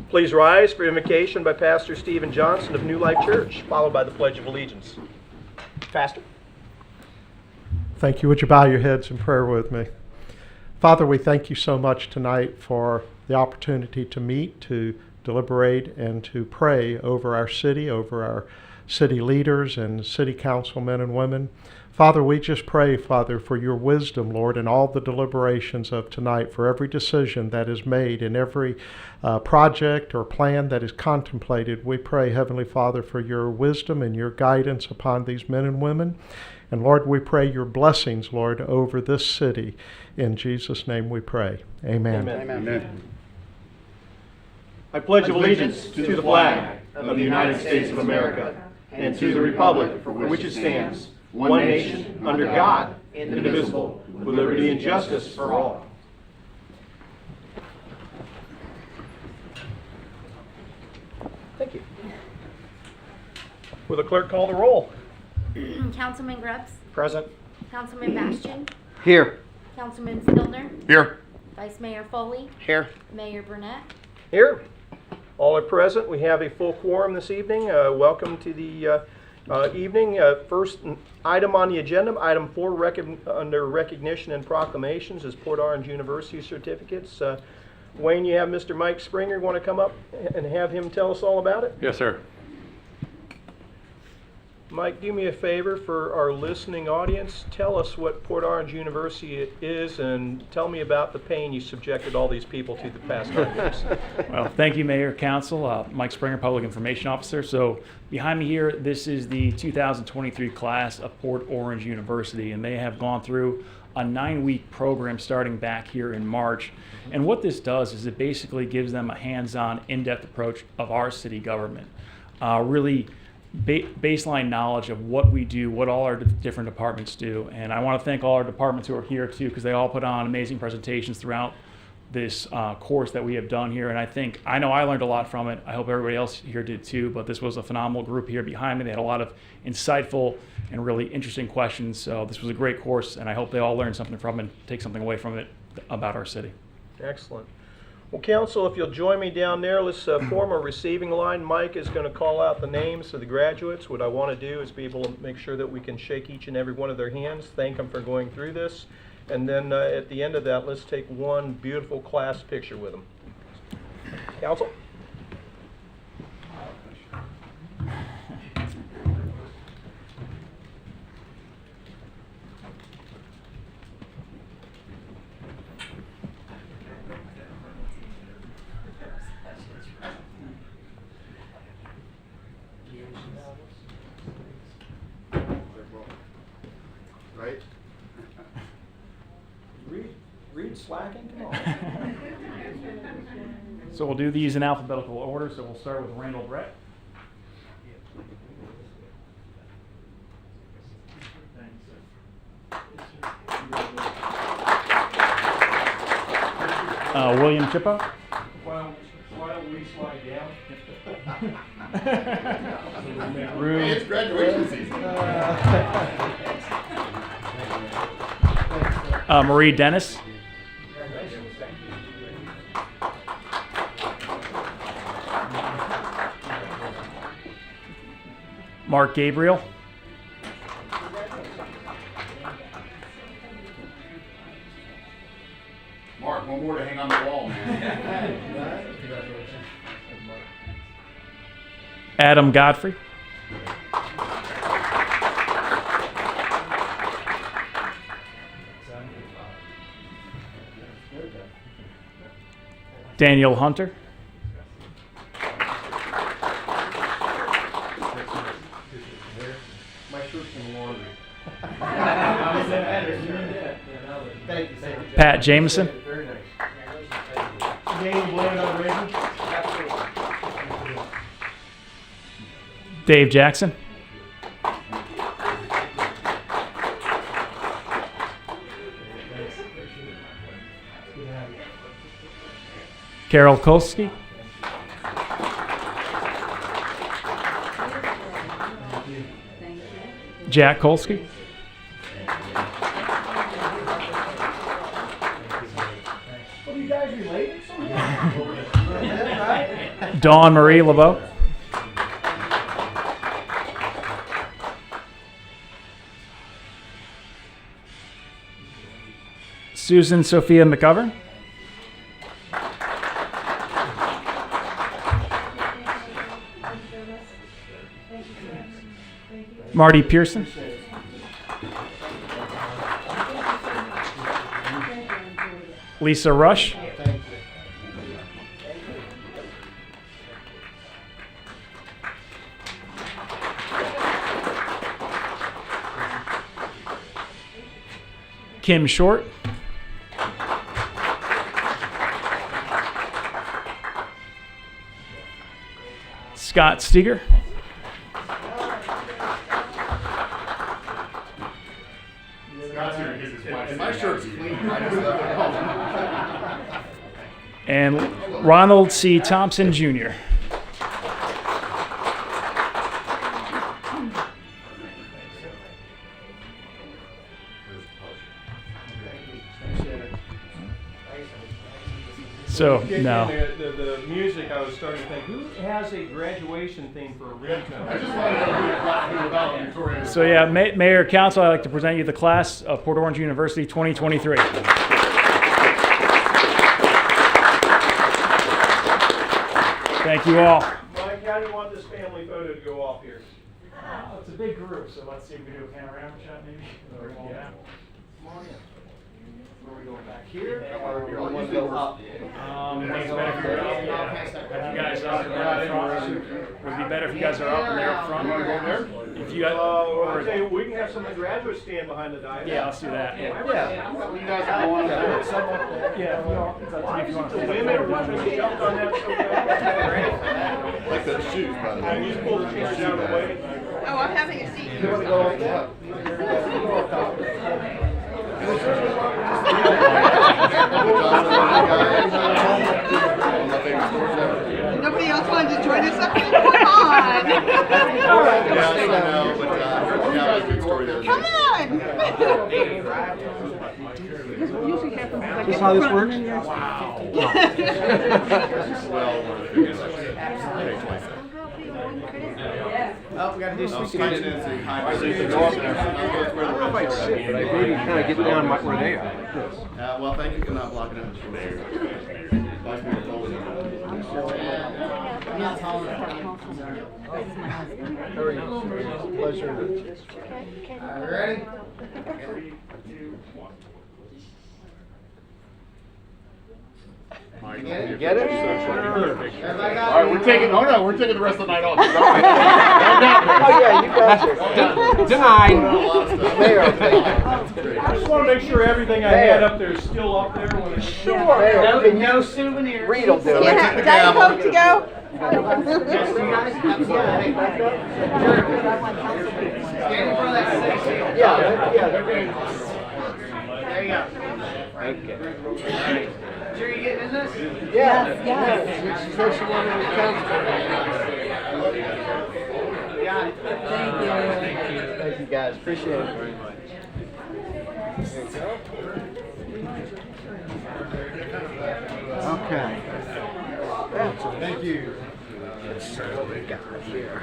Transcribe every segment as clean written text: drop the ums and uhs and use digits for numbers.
Please rise for invocation by Pastor Stephen Johnson of New Life Church, followed by the Pledge of Allegiance. Pastor. Thank you. Would you bow your heads in prayer with me? Father, we thank you so much tonight for the opportunity to meet, to deliberate, and to pray over our city leaders and city councilmen and women. Father, we just pray, Father, for your wisdom, Lord, in all the deliberations of tonight, for every decision that is made and every project or plan that is contemplated. We pray, Heavenly Father, for your wisdom and your guidance upon these men and women. And Lord, we pray your blessings, Lord, over this city. In Jesus' name we pray. Amen. Amen. Amen. I pledge allegiance to the flag of the United States of America and to the republic for which it stands, one nation, under God, indivisible, with liberty and justice for all. Thank you. Will the clerk call the roll? Councilman Grubbs. Present. Councilman Bastian. Here. Councilman Spillner. Here. Vice Mayor Foley. Here. Mayor Burnett. Here. All are present. We have a full quorum this evening. Welcome to the evening. First item on the agenda, item 4 under recognition and proclamations, is Port Orange University certificates. Wayne, you have Mr. Mike Springer. Want to come up and have him tell us all about it? Yes, sir. Mike, do me a favor for our listening audience. Tell us what Port Orange University is and tell me about the pain you subjected all these people to the past 9 years. Well, thank you, Mayor, Council. Mike Springer, Public Information Officer. So behind me here, this is the 2023 class of Port Orange University, and they have gone through a 9-week program starting back here in March. And what this does is it basically gives them a hands-on, in-depth approach of our city government. Really baseline knowledge of what we do, what all our different departments do. And I want to thank all our departments who are here too, because they all put on amazing presentations throughout this course that we have done here. And I know I learned a lot from it. I hope everybody else here did too, but this was a phenomenal group here behind me. They had a lot of insightful and really interesting questions. So this was a great course, and I hope they all learned something from it and take something away from it about our city. Excellent. Well, Council, if you'll join me down there, let's form a receiving line. Mike is going to call out the names of the graduates. What I want to do is be able to make sure that we can shake each and every one of their hands, thank them for going through this, and then at the end of that, let's take one beautiful class picture with them. Council? Right? Reed slacking? Come on. So we'll do these in alphabetical order. So we'll start with Randall Brett. William Chippo. Why don't we slide down? Hey, it's graduation season. Marie Dennis. Mark Gabriel. Mark, one more to hang on the wall, man. Adam Godfrey. Daniel Hunter. My shirt's in the laundry. Pat Jameson. Dave Jackson. Carol Kolsky. Jack Kolsky. Well, you guys related somehow? Right? Dawn Marie LeBeau. Susan Sophia McGovern. Marty Pearson. Lisa Rush. Kim Short. Scott Steger. Scott's here to get his wife. My shirt's clean. I just left it home. And Ronald C. Thompson, Jr. So, no. The music, I was starting to think, who has a graduation theme for a ringtone? I just wanted to know who about Victoria. So yeah, Mayor, Council, I'd like to present you the class of Port Orange University 2023. Thank you all. Mike, how do you want this family photo to go off here? It's a big group, so let's see if we can do a panorama shot maybe. Bring them all down. Come on in. Where are we going back here? Let's go up. It's better if you're up. Have you guys up and they're up front? Would it be better if you guys are up and they're up front? If you guys, I'll tell you, we can have some of the graduates stand behind the dais. yeah, let's do that. Yeah, You guys are one of them. yeah. If you want, it's up to you if you want to. Women, we jumped on that so well. Like those shoes, by the Can you just pull the chairs out of the way? Oh, I'm having a seat. Nobody else wanted to join us up here? Come on! Yes, I know, but yeah, it was a good story. Come on! This is how this works? Well worth it. Oh, we gotta do I'll skate it in so you kind of see the I don't know if I'd sit, but I maybe kind of get down where they are. well, thank you for not blocking out Mr. Mayor. Vice Mayor Foley. Ready? You Get it? All right, we're taking the rest of the night off. Oh, yeah, you got this. Denied. I just want to make sure everything I had up there is still up there when it's No souvenirs. Reed will do it. Yeah, Diet Coke to go? Yeah, they're going. There you go. Okay. Sure you getting in this? Yes, yes. She said she wanted to count. Got it. Thank you. Thank you guys, appreciate it very much. There you go. Okay. Thank you. Let's see what we got here.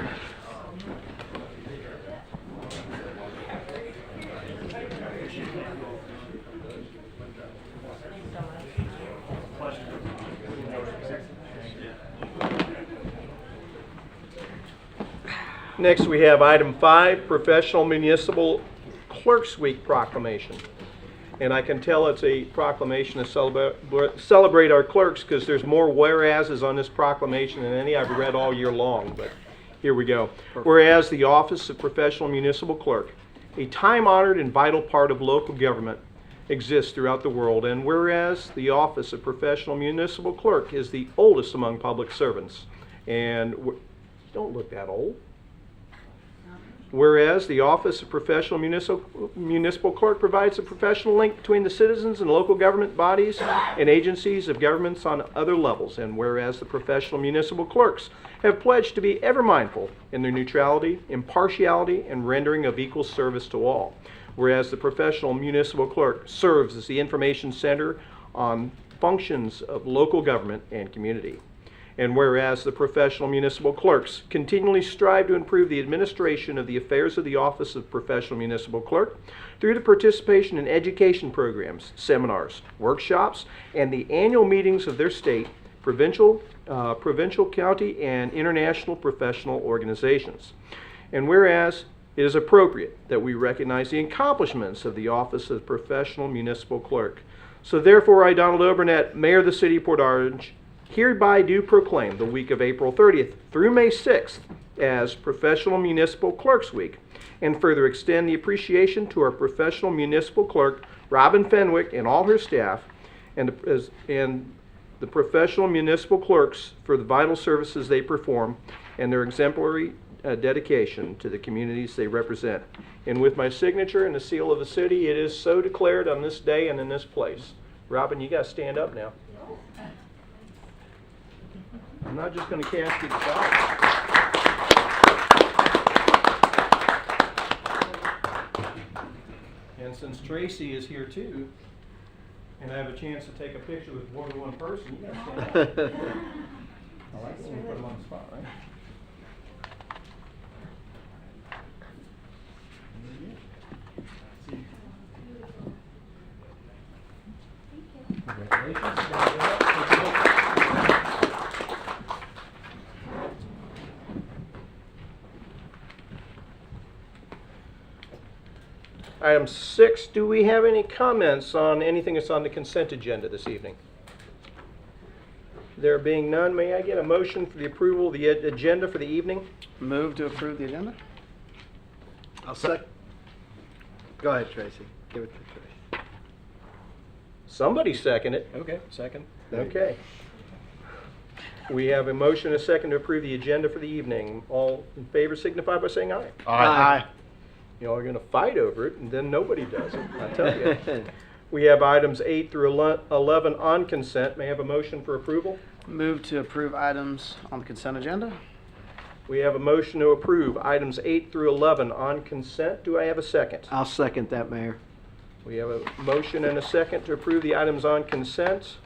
Next, we have item 5, Professional Municipal Clerks Week proclamation. And I can tell it's a proclamation to celebrate our clerks because there's more whereases on this proclamation than any I've read all year long, but here we go. Whereas the Office of Professional Municipal Clerk, a time-honored and vital part of local government, exists throughout the world, and whereas the Office of Professional Municipal Clerk is the oldest among public servants, and don't look that old. Whereas the Office of Professional Municipal Clerk provides a professional link between the citizens and local government bodies and agencies of governments on other levels. And whereas the professional municipal clerks have pledged to be ever mindful in their neutrality, impartiality, and rendering of equal service to all. Whereas the professional municipal clerk serves as the information center on functions of local government and community. And whereas the professional municipal clerks continually strive to improve the administration of the affairs of the office of professional municipal clerk through the participation in education programs, seminars, workshops, and the annual meetings of their state, provincial, county, and international professional organizations. And whereas it is appropriate that we recognize the accomplishments of the office of professional municipal clerk. So therefore, I, Donald Oburnett, Mayor of the City of Port Orange, hereby do proclaim the week of April 30th through May 6th as Professional Municipal Clerks Week, and further extend the appreciation to our professional municipal clerk, Robin Fenwick, and all her staff, and the professional municipal clerks for the vital services they perform and their exemplary dedication to the communities they represent. And with my signature and the seal of the city, it is so declared on this day and in this place. Robin, you got to stand up now. I'm not just going to cast you aside. And since Tracy is here too, and I have a chance to take a picture with more than one person, you got to stand up. I like it when you put them on the spot, right? Congratulations. Item 6, do we have any comments on anything that's on the consent agenda this evening? There being none, may I get a motion for the approval of the agenda for the evening? Move to approve the agenda? I'll second. Go ahead, Tracy. Give it to Tracy. Somebody second it. Okay, second. Okay. We have a motion and a second to approve the agenda for the evening. All in favor signify by saying aye. Aye. You all are going to fight over it, and then nobody does it, I tell you. We have items 8 through 11 on consent. May I have a motion for approval? Move to approve items on the consent agenda? We have a motion to approve items 8 through 11 on consent. Do I have a second? I'll second that, Mayor. We have a motion and a second to approve the items on consent.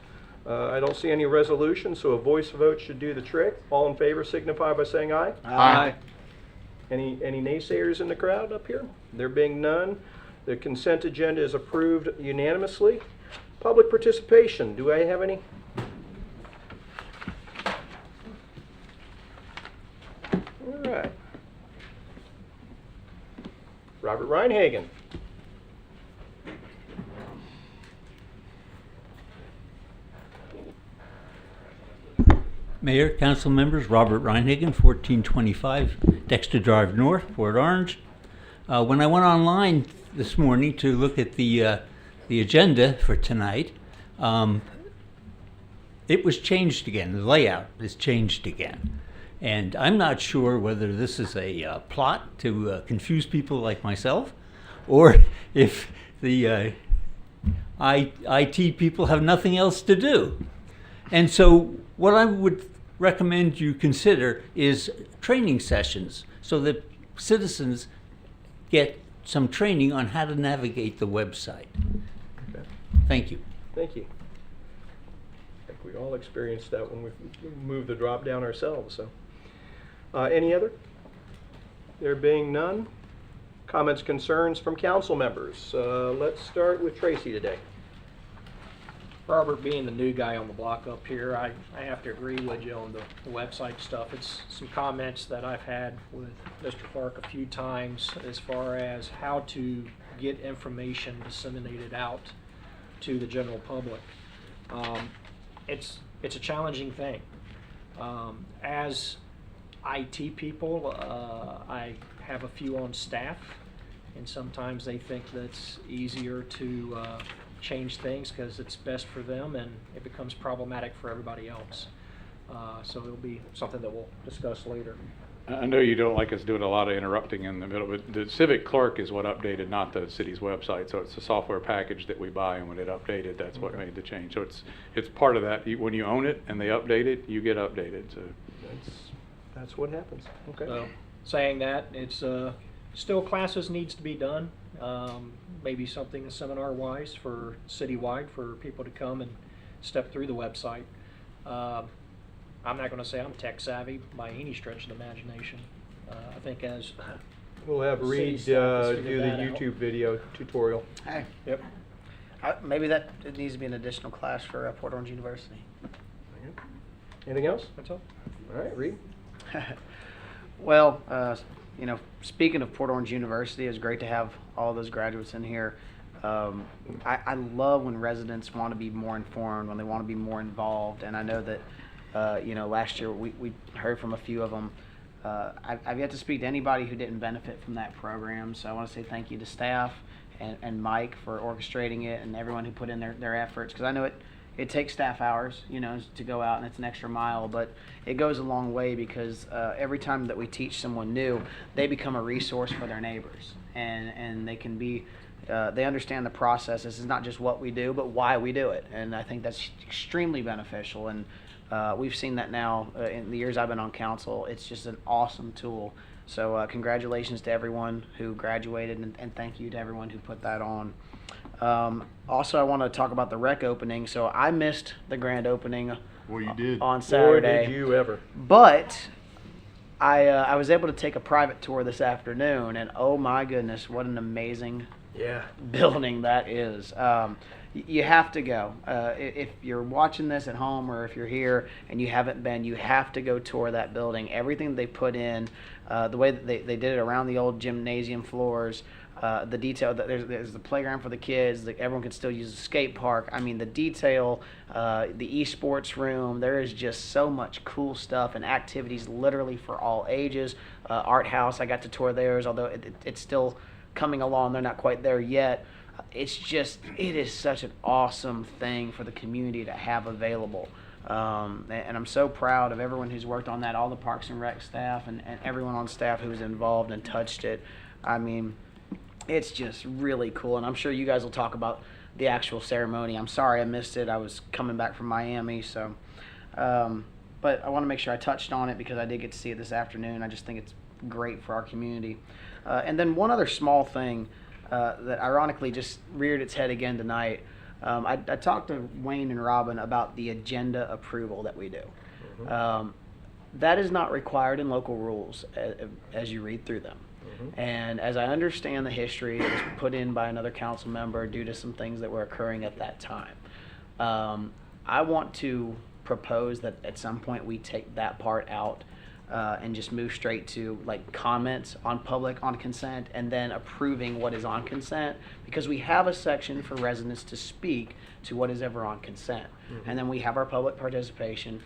I don't see any resolution, so a voice vote should do the trick. All in favor signify by saying aye. Aye. Any naysayers in the crowd up here? There being none, the consent agenda is approved unanimously. Public participation, do I have any? All right. Robert Reinhagen. Mayor, council members, Robert Reinhagen, 1425 Dexter Drive North, Port Orange. When I went online this morning to look at the agenda for tonight, it was changed again. The layout is changed again. And I'm not sure whether this is a plot to confuse people like myself, or if the IT people have nothing else to do. And so what I would recommend you consider is training sessions so that citizens get some training on how to navigate the website. Okay. Thank you. Thank you. I think we all experienced that when we moved the drop down ourselves. So, any other? There being none, comments, concerns from council members. Let's start with Tracy today. Robert, being the new guy on the block up here, I have to agree with you on the website stuff. It's some comments that I've had with Mr. Clark a few times as far as how to get information disseminated out to the general public. It's a challenging thing. As IT people, I have a few on staff, and sometimes they think that's easier to change things because it's best for them, and it becomes problematic for everybody else. So it'll be something that we'll discuss later. I know you don't like us doing a lot of interrupting in the middle, but the Civic Clerk is what updated, not the city's website. So it's a software package that we buy, and when it updated, that's what made the change. So it's part of that. When you own it and they update it, you get updated. So That's what happens. Okay. So saying that, it's still classes needs to be done. Maybe something seminar wise for citywide for people to come and step through the website. I'm not going to say I'm tech savvy by any stretch of the imagination. I think as We'll have City Reed staff has do figured the that out. YouTube video tutorial. Hey, Yep. maybe that it needs to be an additional class for Port Orange University. Anything else? that's all. All right, Reed. Well, speaking of Port Orange University, it's great to have all those graduates in here. I love when residents want to be more informed, when they want to be more involved, and I know that, last year we heard from a few of them. I've yet to speak to anybody who didn't benefit from that program, so I want to say thank you to staff and Mike for orchestrating it and everyone who put in their efforts, because I know it takes staff hours, to go out, and it's an extra mile, but it goes a long way because every time that we teach someone new, they become a resource for their neighbors, and they can be, they understand the process. This is not just what we do, but why we do it, and I think that's extremely beneficial, and we've seen that now in the years I've been on council. It's just an awesome tool. So congratulations to everyone who graduated, and thank you to everyone who put that on. Also, I want to talk about the rec opening. So I missed the grand opening Well, you did. on Boy, Saturday. did you ever. But I was able to take a private tour this afternoon, and oh my goodness, what an amazing Yeah. building that is. You have to go. If you're watching this at home or if you're here and you haven't been, you have to go tour that building. Everything they put in, the way that they did it around the old gymnasium floors, the detail that there's the playground for the kids, that everyone can still use the skate park. I mean, the detail, the esports room, there is just so much cool stuff and activities literally for all ages. Art House, I got to tour theirs, although it's still coming along. They're not quite there yet. It is such an awesome thing for the community to have available. And I'm so proud of everyone who's worked on that, all the Parks and Rec staff and everyone on staff who's involved and touched it. I mean, it's just really cool, and I'm sure you guys will talk about the actual ceremony. I'm sorry I missed it. I was coming back from Miami, so. But I want to make sure I touched on it because I did get to see it this afternoon. I just think it's great for our community. And then one other small thing that ironically just reared its head again tonight. I talked to Wayne and Robin about the agenda approval that we do. That is not required in local rules as you read through them. And as I understand the history, it was put in by another council member due to some things that were occurring at that time. I want to propose that at some point we take that part out and just move straight to like comments on consent and then approving what is on consent, because we have a section for residents to speak to what is ever on consent. And then we have our public participation.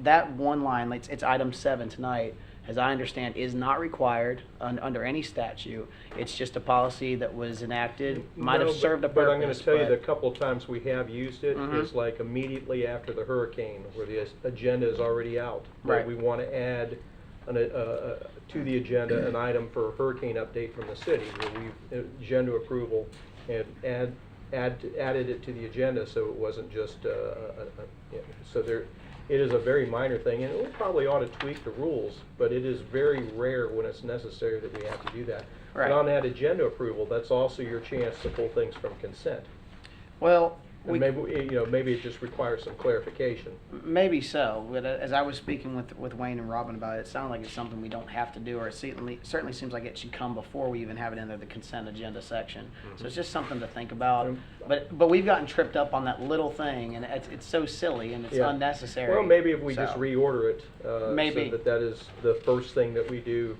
That one line, it's item 7 tonight, as I understand, is not required under any statute. It's just a policy that was enacted, might have served a purpose. But I'm going to tell you the couple times we have used it is like immediately after the hurricane, where the agenda is already out. Right. We want to add to the agenda an item for a hurricane update from the city, where we agenda approval and added it to the agenda, so it wasn't just so there. It is a very minor thing, and we probably ought to tweak the rules, but it is very rare when it's necessary that we have to do that. Right. And on that agenda approval, that's also your chance to pull things from consent. Well, And maybe it just requires some clarification. maybe so, but as I was speaking with Wayne and Robin about it, it sounded like it's something we don't have to do, or it certainly seems like it should come before we even have it in the consent agenda section. So it's just something to think about. But we've gotten tripped up on that little thing, and it's so silly and it's Yeah. unnecessary. Well, maybe if we So, just reorder it, Maybe. so that is the first thing that we do,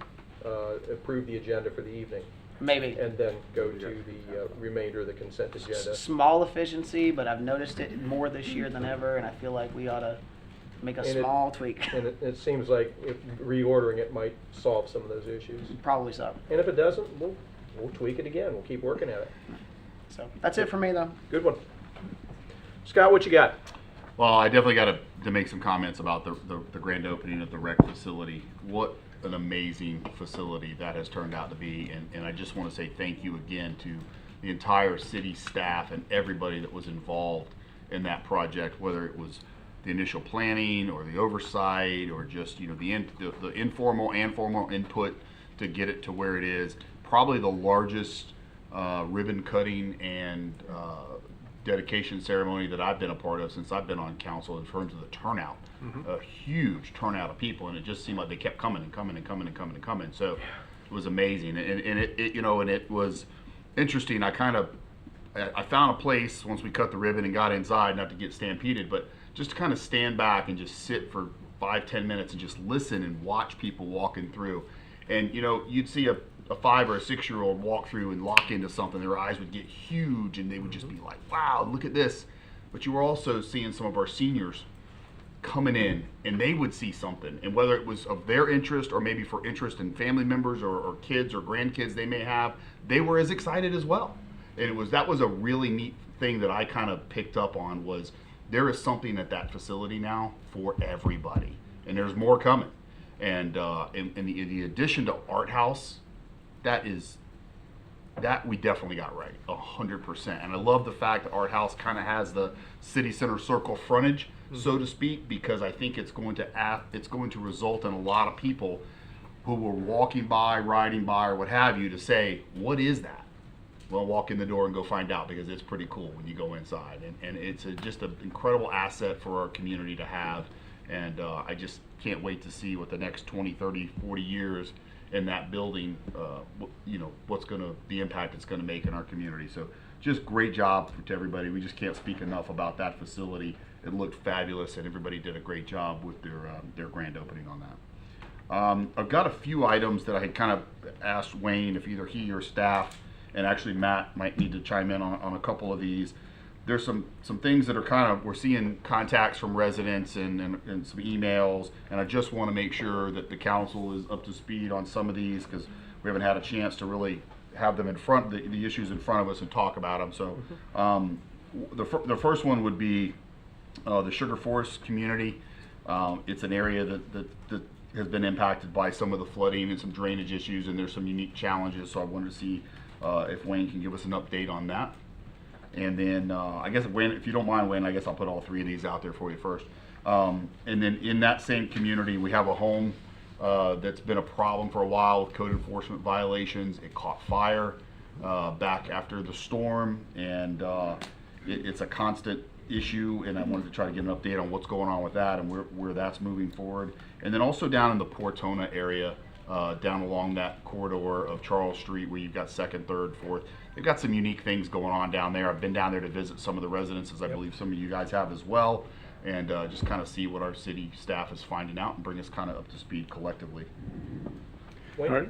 approve the agenda for the evening, maybe. and then go to the remainder of the consent agenda. Small efficiency, but I've noticed it more this year than ever, and I feel like we ought to make a And small tweak. And it seems like reordering it might solve some of those issues. Probably so. And if it doesn't, we'll tweak it again. We'll keep working at it. So that's it for me, though. Good one. Scott, what you got? Well, I definitely got to make some comments about the grand opening of the rec facility. What an amazing facility that has turned out to be, and I just want to say thank you again to the entire city staff and everybody that was involved in that project, whether it was the initial planning or the oversight or just the informal and formal input to get it to where it is. Probably the largest ribbon cutting and dedication ceremony that I've been a part of since I've been on council in terms of the turnout. A huge turnout of people, and it just seemed like they kept coming and coming and coming and coming and coming. So it was amazing, and it you know, and it was interesting. I found a place once we cut the ribbon and got inside, not to get stampeded, but just to kind of stand back and just sit for 5-10 minutes and just listen and watch people walking through. And you know, you'd see a 5 or a 6-year-old walk through and lock into something. Their eyes would get huge, and they would just be like, "Wow, look at this!" But you were also seeing some of our seniors coming in, and they would see something, and whether it was of their interest or maybe for interest in family members or kids or grandkids they may have, they were as excited as well. And that was a really neat thing that I kind of picked up on, was there is something at that facility now for everybody, and there's more coming. And the addition to Art House, that we definitely got right 100%. And I love the fact that Art House kind of has the city center circle frontage, so to speak, because I think it's going to result in a lot of people who were walking by, riding by, or what have you, to say, "What is that?" Well, walk in the door and go find out, because it's pretty cool when you go inside, and it's just an incredible asset for our community to have. And I just can't wait to see what the next 20, 30, 40 years in that building, you know, the impact it's going to make in our community. So just great job to everybody. We just can't speak enough about that facility. It looked fabulous, and everybody did a great job with their grand opening on that. I've got a few items that I had kind of asked Wayne if either he or staff, and actually Matt might need to chime in on a couple of these. There's some things that are we're seeing contacts from residents and some emails, and I just want to make sure that the council is up to speed on some of these, because we haven't had a chance to really have them in front, the issues in front of us, and talk about them. So the first one would be the Sugar Forest community. It's an area that has been impacted by some of the flooding and some drainage issues, and there's some unique challenges. So I wanted to see if Wayne can give us an update on that. And then I guess, Wayne, if you don't mind, Wayne, I guess I'll put all 3 of these out there for you first. And then in that same community, we have a home that's been a problem for a while with code enforcement violations. It caught fire back after the storm, and it's a constant issue, and I wanted to try to get an update on what's going on with that and where that's moving forward. And then also down in the Portona area, down along that corridor of Charles Street, where you've got 2nd, 3rd, 4th. They've got some unique things going on down there. I've been down there to visit some of the residences. I believe some of you guys have as well, and just kind of see what our city staff is finding out and bring us kind of up to speed collectively. All right.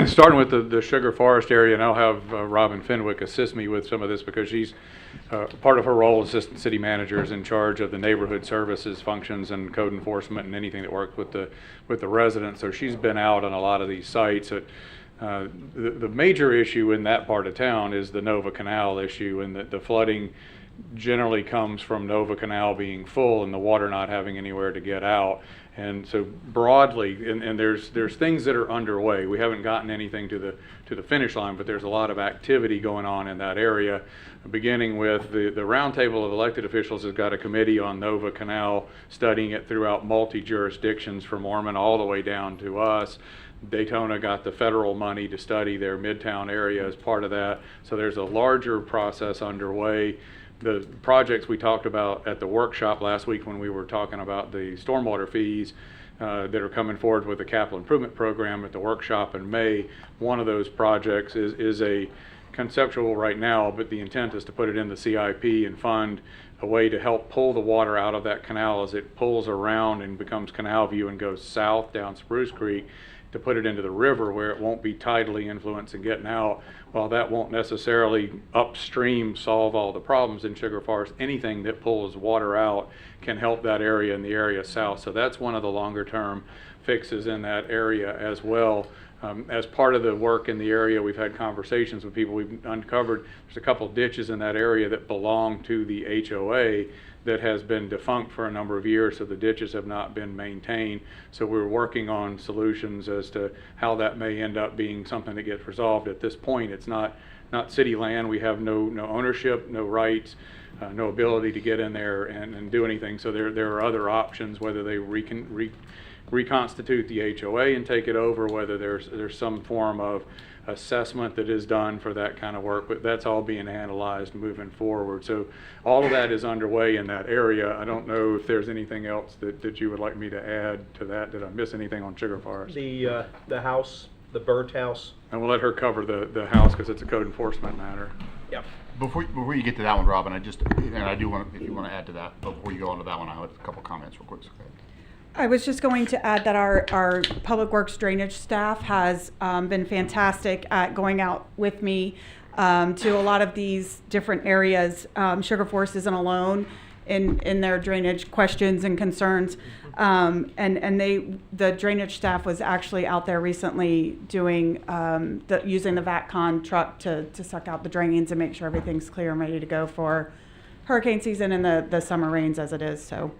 Starting with the Sugar Forest area, and I'll have Robin Fenwick assist me with some of this, because she's part of her role as assistant city manager is in charge of the neighborhood services functions and code enforcement and anything that works with the residents. So she's been out on a lot of these sites. The major issue in that part of town is the Nova Canal issue, and the flooding generally comes from Nova Canal being full and the water not having anywhere to get out. And so broadly, and there's things that are underway. We haven't gotten anything to the finish line, but there's a lot of activity going on in that area, beginning with the roundtable of elected officials has got a committee on Nova Canal, studying it throughout multi-jurisdictions from Ormond all the way down to us. Daytona got the federal money to study their Midtown area as part of that. So there's a larger process underway. The projects we talked about at the workshop last week when we were talking about the stormwater fees that are coming forward with the capital improvement program at the workshop in May, one of those projects is a conceptual right now, but the intent is to put it in the CIP and fund a way to help pull the water out of that canal as it pulls around and becomes Canal View and goes south down Spruce Creek, to put it into the river where it won't be tidally influenced and getting out. While that won't necessarily upstream solve all the problems in Sugar Forest, anything that pulls water out can help that area and the area south. So that's one of the longer term fixes in that area as well. As part of the work in the area, we've had conversations with people. We've uncovered there's a couple ditches in that area that belong to the HOA that has been defunct for a number of years, so the ditches have not been maintained. So we're working on solutions as to how that may end up being something that gets resolved. At this point, it's not city land. We have no ownership, no rights. no ability to get in there and do anything. So there are other options, whether they reconstitute the HOA and take it over, whether there's some form of assessment that is done for that kind of work, but that's all being analyzed moving forward. So all of that is underway in that area. I don't know if there's anything else that you would like me to add to that. Did I miss anything on Sugar Forest? The house, the burnt house. And we'll let her cover the house because it's a code enforcement matter. Yep. Before you get to that one, Robin, I do want, if you want to add to that, but before you go on to that one, I have a couple comments real quick. So go ahead. I was just going to add that our Public Works drainage staff has been fantastic at going out with me to a lot of these different areas. Sugar Forest isn't alone in their drainage questions and concerns. And the drainage staff was actually out there recently doing, using the VATCon truck to suck out the drains and make sure everything's clear and ready to go for hurricane season and the summer rains as it is, so.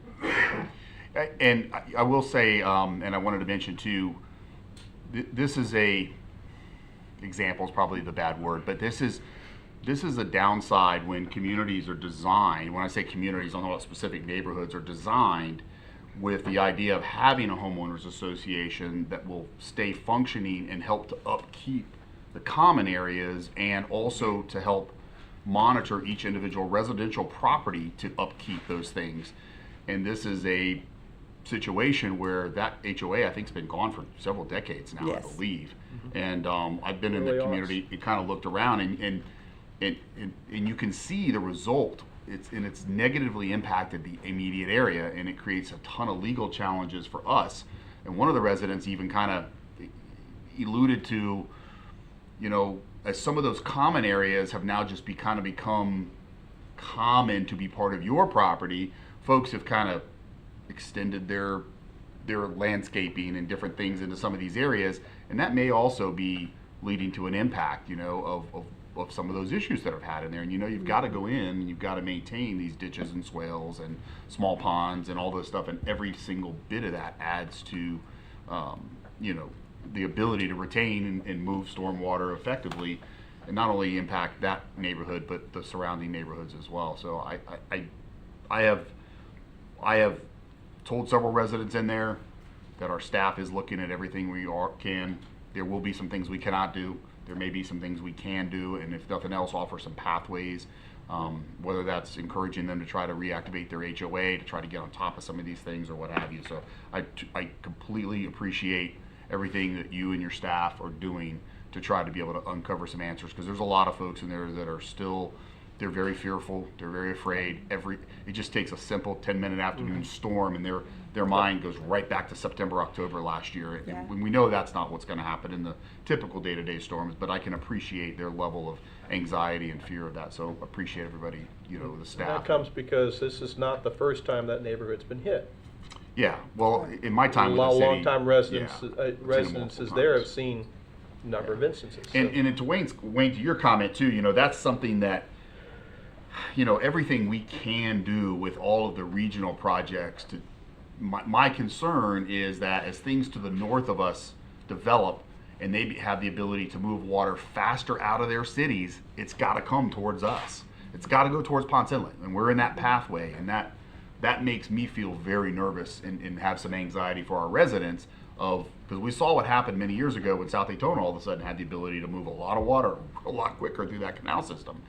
And I will say, and I wanted to mention too, this is example is probably the bad word, but this is a downside when communities are designed. When I say communities, I don't know what specific neighborhoods are designed with the idea of having a homeowners association that will stay functioning and help to upkeep the common areas and also to help monitor each individual residential property to upkeep those things. And this is a situation where that HOA I think has been gone for several decades now, Yes. I believe. And I've been in the Really community. It kind of looked around, and you can see the result. It's negatively impacted the immediate area, and it creates a ton of legal challenges for us. And one of the residents even kind of alluded to, you know, as some of those common areas have now just become common to be part of your property, folks have kind of extended their landscaping and different things into some of these areas, and that may also be leading to an impact, you know, of some of those issues that have had in there. And you know, you've got to go in and you've got to maintain these ditches and swales and small ponds and all this stuff, and every single bit of that adds to you know, the ability to retain and move stormwater effectively, and not only impact that neighborhood but the surrounding neighborhoods as well. So I have told several residents in there that our staff is looking at everything we can. There will be some things we cannot do. There may be some things we can do, and if nothing else, offer some pathways, whether that's encouraging them to try to reactivate their HOA, to try to get on top of some of these things or what have you. So I completely appreciate everything that you and your staff are doing to try to be able to uncover some answers, because there's a lot of folks in there that are still, they're very fearful, they're very afraid. It just takes a simple 10-minute afternoon storm and their mind goes right back to September, October last year. Yeah. And we know that's not what's going to happen in the typical day-to-day storms, but I can appreciate their level of anxiety and fear of that. So appreciate everybody, you know, the And staff. that comes because this is not the first time that neighborhood's been hit. Yeah, well, in my time with the city, Long-time residents, yeah, I've seen it residences multiple there have times. seen a number of instances. so. And to Wayne, to your comment too, you know, that's something that, you know, everything we can do with all of the regional projects my concern is that as things to the north of us develop and they have the ability to move water faster out of their cities, it's got to come towards us. It's got to go towards Ponce Inlet, and we're in that pathway, and that makes me feel very nervous and have some anxiety for our residents because we saw what happened many years ago when South Daytona all of a sudden had the ability to move a lot of water a lot quicker through that canal system.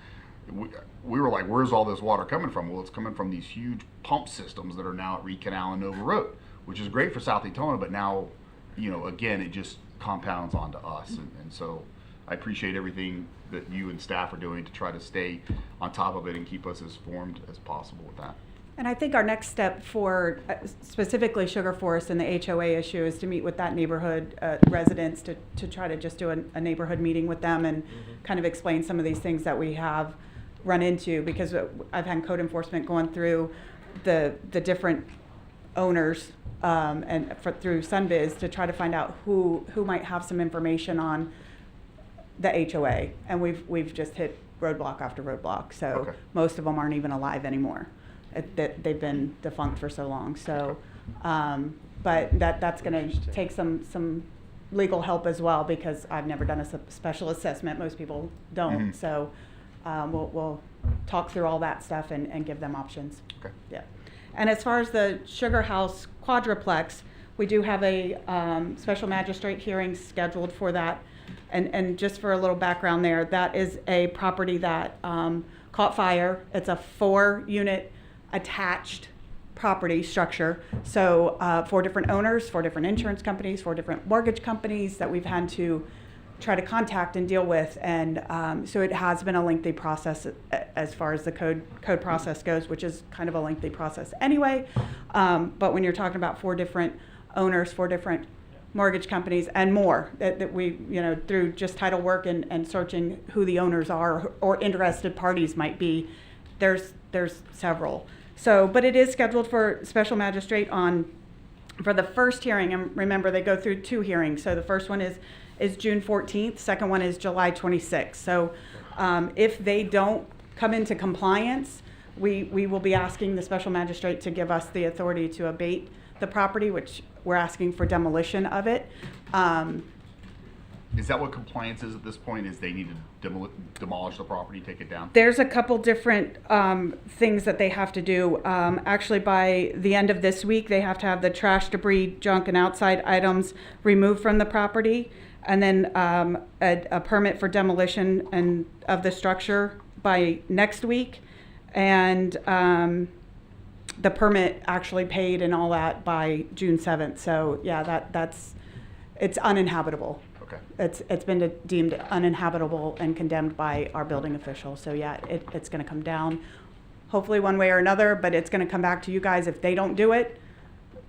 We were like, where's all this water coming from? Well, it's coming from these huge pump systems that are now at Reed Canal and Nova Road, which is great for South Daytona, but now, you know, again, it just compounds onto us. And so I appreciate everything that you and staff are doing to try to stay on top of it and keep us as informed as possible with that. And I think our next step for specifically Sugar Forest and the HOA issue is to meet with that neighborhood residents to try to just do a neighborhood meeting with them and kind of explain some of these things that we have run into, because I've had code enforcement going through the different owners through Sunbiz to try to find out who might have some information on the HOA, and we've just hit roadblock after roadblock. So Okay. most of them aren't even alive anymore. They've been defunct for so long. So, but that's going to take some legal help as well, because I've never done a special assessment. Most people don't. Mhm. So, we'll talk through all that stuff and give them options. Okay. Yeah. And as far as the Sugar House quadruplex, we do have a special magistrate hearing scheduled for that. And just for a little background there, that is a property that caught fire. It's a 4-unit attached property structure. So 4 different owners, 4 different insurance companies, 4 different mortgage companies that we've had to try to contact and deal with. And so it has been a lengthy process as far as the code process goes, which is kind of a lengthy process anyway. But when you're talking about 4 different owners, 4 different mortgage companies and more that we, through just title work and searching who the owners are or interested parties might be, there's several. So, but it is scheduled for special magistrate for the first hearing. And remember, they go through 2 hearings. So the first one is June 14th. Second one is July 26th. So if they don't come into compliance, we will be asking the special magistrate to give us the authority to abate the property, which we're asking for demolition of it. Is that what compliance is at this point? Is they need to demolish the property, take it down? There's a couple different things that they have to do. Actually, by the end of this week, they have to have the trash, debris, junk, and outside items removed from the property, and then a permit for demolition of the structure by next week, and the permit actually paid and all that by June 7th. So yeah, it's uninhabitable. Okay. It's been deemed uninhabitable and condemned by our building official. So yeah, it's going to come down, hopefully one way or another, but it's going to come back to you guys if they don't do it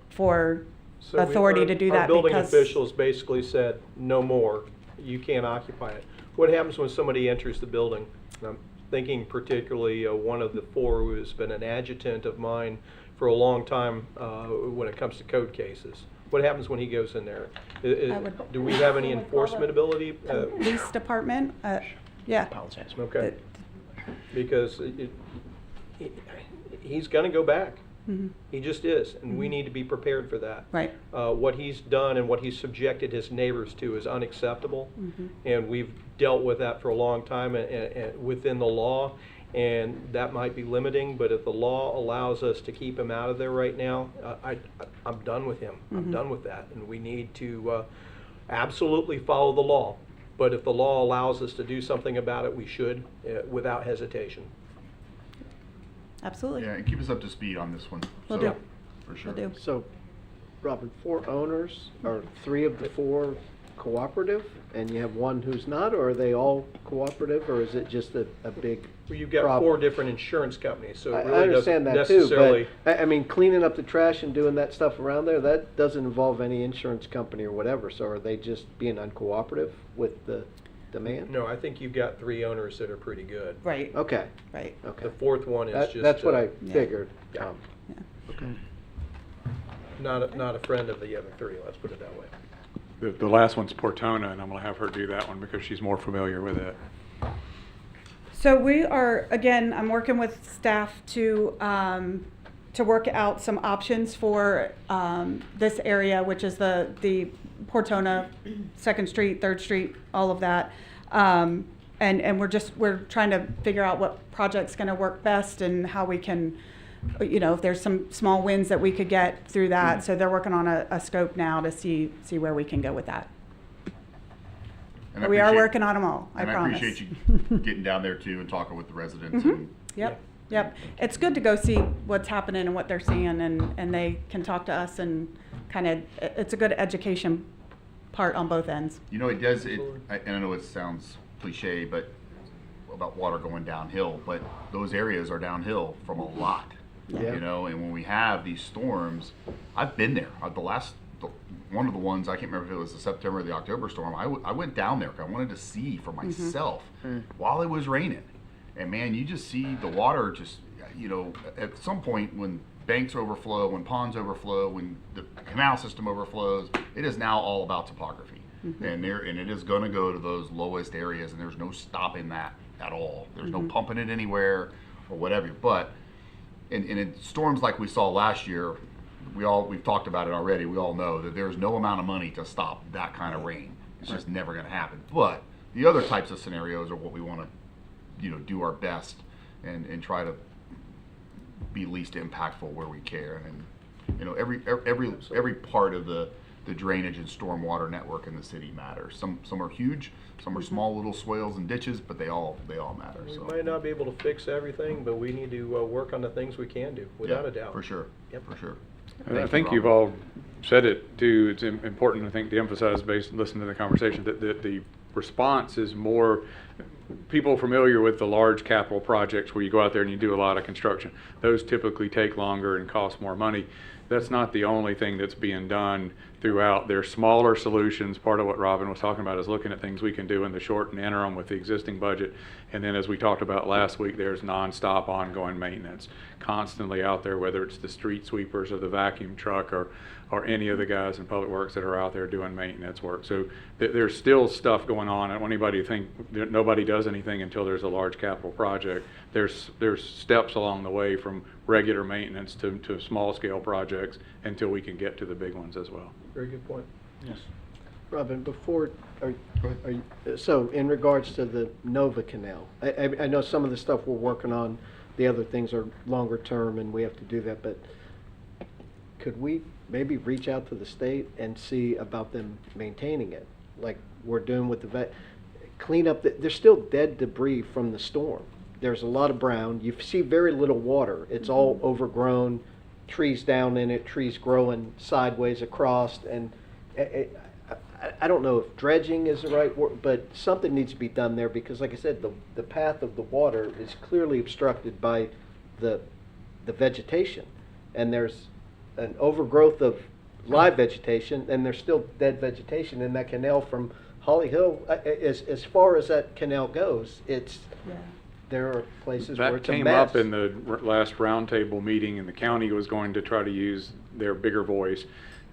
for So authority to do that. Our building because officials basically said, no more, you can't occupy it. What happens when somebody enters the building? And I'm thinking particularly one of the 4 who has been an adjutant of mine for a long time when it comes to code cases. What happens when he goes in there? Do we have any enforcement ability? Police department, yeah. Apologize. Okay. Because he's going to go back. Mhm. He just is, and we need to be prepared for that. Right. What he's done and what he's subjected his neighbors to is unacceptable, Mhm. and we've dealt with that for a long time and within the law, and that might be limiting, but if the law allows us to keep him out of there right now, I'm done with him. I'm Mhm. done with that, and we need to absolutely follow the law. But if the law allows us to do something about it, we should, without hesitation. Absolutely. Yeah, and keep us up to speed on this one. Will So, do. For sure. Will do. So, Robin, 4 owners, are 3 of the 4 cooperative, and you have 1 who's not, or are they all cooperative, or is it just a big Well, you've got problem? 4 different insurance companies, so I it really understand doesn't that too, necessarily. but I mean, cleaning up the trash and doing that stuff around there, that doesn't involve any insurance company or whatever, so are they just being uncooperative with the demand? No, I think you've got 3 owners that are pretty good. Right. Okay, Right. okay. The 4th one is just. That's what I Yeah. figured. Yeah. Okay. Not a friend of the other 3, let's put it that way. The last one's Portona, and I'm gonna have her do that one because she's more familiar with it. So we are, again, I'm working with staff to work out some options for this area, which is the Portona, 2nd Street, 3rd Street, all of that. And we're trying to figure out what project's gonna work best and how we can, if there's some small wins that we could get through that. So they're working on a scope now to see where we can go with that. And I We are appreciate- working on them all, I And I promise. appreciate you getting down there too and talking with the residents. And Yep. It's good to go see what's happening and what they're seeing, and they can talk to us and kind of, it's a good education part on both ends. You know, it does, and I know it sounds cliche, but about water going downhill, but those areas are downhill from a lot. Yeah. You know, and when we have these storms, I've been there. One of the ones, I can't remember if it was the September or the October storm, I went down there 'cause I wanted to see for myself while it was raining. And man, you just see the water just, at some point when banks overflow, when ponds overflow, when the canal system overflows, it is now all about topography. And it is gonna go to those lowest areas, and there's no stopping that at all. There's no pumping it anywhere or whatever. But in storms like we saw last year, we've talked about it already. We all know that there's no amount of money to stop that kind of rain. It's just never going to happen. But the other types of scenarios are what we want to do our best and try to be least impactful where we can. And every part of the drainage and stormwater network in the city matters. Some are huge, some are small little swales and ditches, but they all matter. We So might not be able to fix everything, but we need to work on the things we can do, without yeah, a doubt. for sure. Yep. For sure. And I Thank think you, you've Robert. all said it too. It's important, I think, to emphasize based on listening to the conversation that the response is more people familiar with the large capital projects where you go out there and you do a lot of construction. Those typically take longer and cost more money. That's not the only thing that's being done throughout. There's smaller solutions. Part of what Robin was talking about is looking at things we can do in the short and interim with the existing budget. And then as we talked about last week, there's nonstop ongoing maintenance constantly out there, whether it's the street sweepers or the vacuum truck or any of the guys in Public Works that are out there doing maintenance work. So there's still stuff going on. I don't want anybody to think that nobody does anything until there's a large capital project. There's steps along the way from regular maintenance to small scale projects until we can get to the big ones as well. Very good point. Yes. Robin, so in regards to the Nova Canal, I know some of the stuff we're working on, the other things are longer term and we have to do that, but could we maybe reach out to the state and see about them maintaining it? Like we're doing with the clean up, there's still dead debris from the storm. There's a lot of brown. You see very little water. It's all overgrown, trees down in it, trees growing sideways across. And I don't know if dredging is the right word, but something needs to be done there because, like I said, the path of the water is clearly obstructed by the vegetation. And there's an overgrowth of live vegetation, and there's still dead vegetation in that canal from Holly Hill. As far as that canal goes, there are places where That it's a came mess. up in the last roundtable meeting, and the county was going to try to use their bigger voice.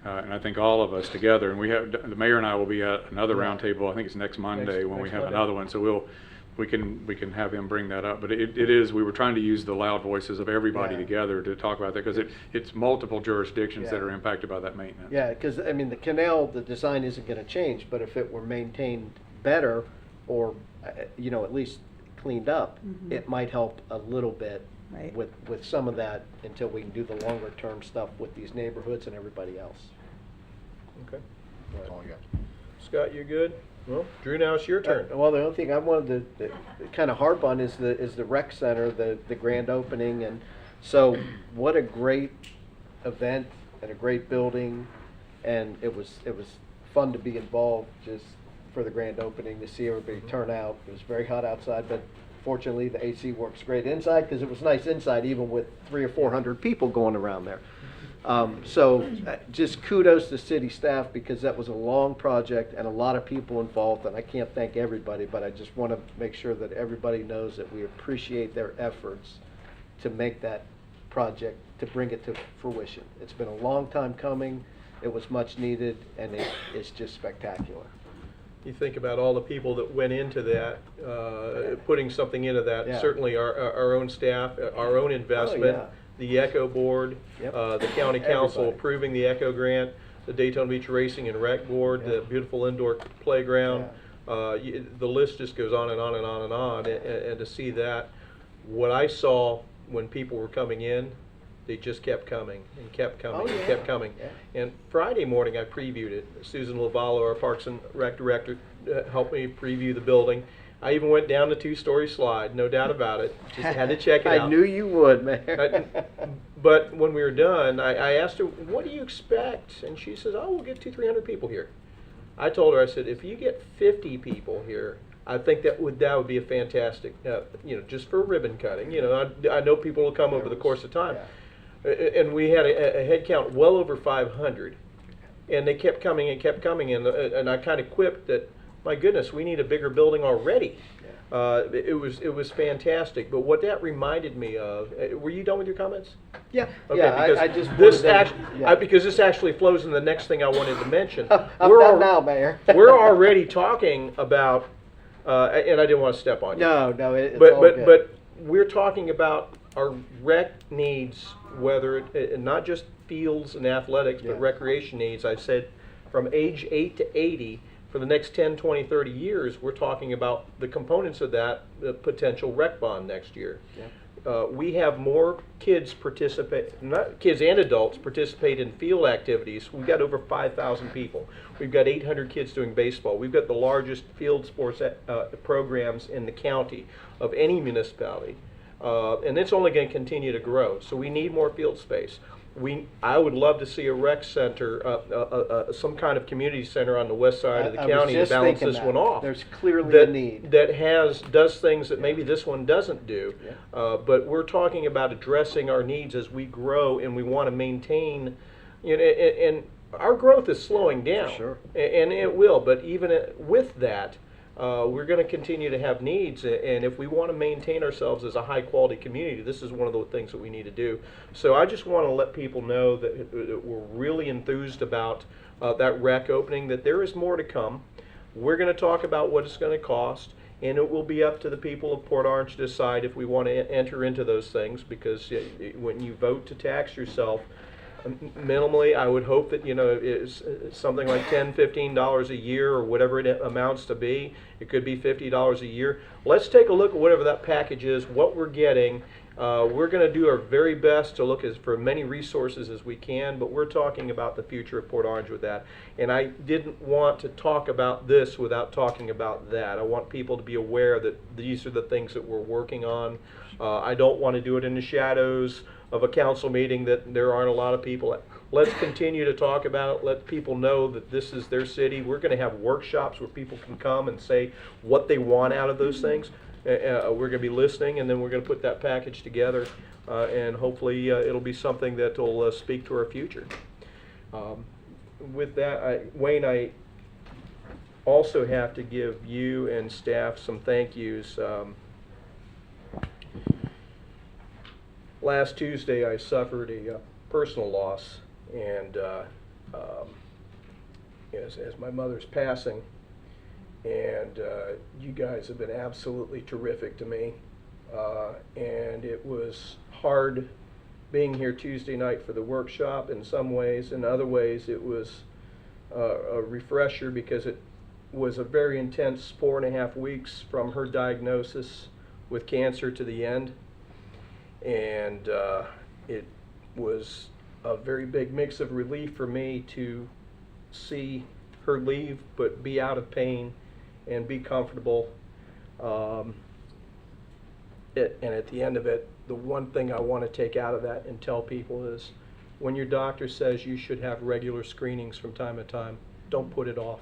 And I think all of us together, and the mayor and I will be at another roundtable. I think it's next Monday when we have another one. So we can have him bring that up. But we were trying to use the loud voices of everybody together to talk about that because it's multiple jurisdictions that are impacted by that maintenance. Yeah, because I mean the canal, the design isn't going to change, but if it were maintained better, or at least cleaned up, it might help a little bit with some of that until we can do the longer term stuff with these neighborhoods and everybody else. Okay. That's all I got. Scott, you good? Well, Drew, now it's your turn. Well, the only thing I wanted to kind of harp on is the rec center, the grand opening, and so what a great event and a great building, and it was fun to be involved just for the grand opening to see everybody turn out. It was very hot outside, but fortunately the AC works great inside because it was nice inside even with 300 or 400 people going around there. So just kudos to city staff because that was a long project and a lot of people involved, and I can't thank everybody, but I just want to make sure that everybody knows that we appreciate their efforts to make that project, to bring it to fruition. It's been a long time coming, it was much needed, and it's just spectacular. You think about all the people that went into that, putting something into that, Yeah. certainly our own staff, our own investment, yeah. the Echo Board, Yep. the county council Everybody. approving the Echo grant, the Daytona Beach Racing and Rec Board, the beautiful indoor playground. The list just goes on and on and on and on. And to see that, what I saw when people were coming in, they just kept coming and kept coming and kept coming. Yeah. And Friday morning, I previewed it. Susan Lavallo, our Parks and Rec director, helped me preview the building. I even went down the two-story slide, no doubt about it. Just had to check it out. I knew you would, man. But when we were done, I asked her, what do you expect? And she says, oh, we'll get 200-300 people here. I told her, I said, if you get 50 people here, I think that would be a fantastic, just for ribbon cutting. I know people will come over the course of time. And we had a head count well over 500. And they kept coming and kept coming. And I kind of quipped that, my goodness, we need a bigger building already. It was fantastic. But what that reminded me of, were you done with your comments? Yeah, Okay, yeah. because I just this wanted to- because this actually flows in the next thing I wanted to mention. I'm We're done al- now, Mayor. We're already talking about, and I didn't want to step on you. No, it's But all but good. but we're talking about our rec needs, whether and not just fields and athletics, but Yeah. recreation needs. I've said from age 8 to 80 for the next 10, 20, 30 years, we're talking about the components of that, the potential rec bond next year. We have more kids participate, not kids and adults participate in field activities. We've got over 5,000 people. We've got 800 kids doing baseball. We've got the largest field sports programs in the county of any municipality. And it's only going to continue to grow. So we need more field space. I would love to see a rec center, some kind of community center on the west side of the I was county to just balance thinking this that. one off. There's clearly a need. That does things that maybe this one doesn't do. Yeah. But we're talking about addressing our needs as we grow, and we want to maintain, you know, and our growth is slowing down. sure. And it will, but even with that, we're going to continue to have needs, and if we want to maintain ourselves as a high-quality community, this is one of the things that we need to do. So I just want to let people know that we're really enthused about that rec opening, that there is more to come. We're going to talk about what it's going to cost, and it will be up to the people of Port Orange to decide if we want to enter into those things, because when you vote to tax yourself, minimally, I would hope that, you know, it's something like $10, $15 a year or whatever it amounts to be. It could be $50 a year. Let's take a look at whatever that package is, what we're getting. We're going to do our very best to look for many resources as we can, but we're talking about the future of Port Orange with that. And I didn't want to talk about this without talking about that. I want people to be aware that these are the things that we're working on. I don't want to do it in the shadows of a council meeting that there aren't a lot of people. Let's continue to talk about it. Let people know that this is their city. We're going to have workshops where people can come and say what they want out of those things. We're going to be listening, and then we're going to put that package together, and hopefully it'll be something that will speak to our future. With that, Wayne, I also have to give you and staff some thank yous. Last Tuesday, I suffered a personal loss, and as my mother's passing, and you guys have been absolutely terrific to me, and it was hard being here Tuesday night for the workshop in some ways. In other ways, it was a refresher, because it was a very intense 4.5 weeks from her diagnosis with cancer to the end. And it was a very big mix of relief for me to see her leave, but be out of pain and be comfortable. And at the end of it, the one thing I want to take out of that and tell people is, when your doctor says you should have regular screenings from time to time, don't put it off.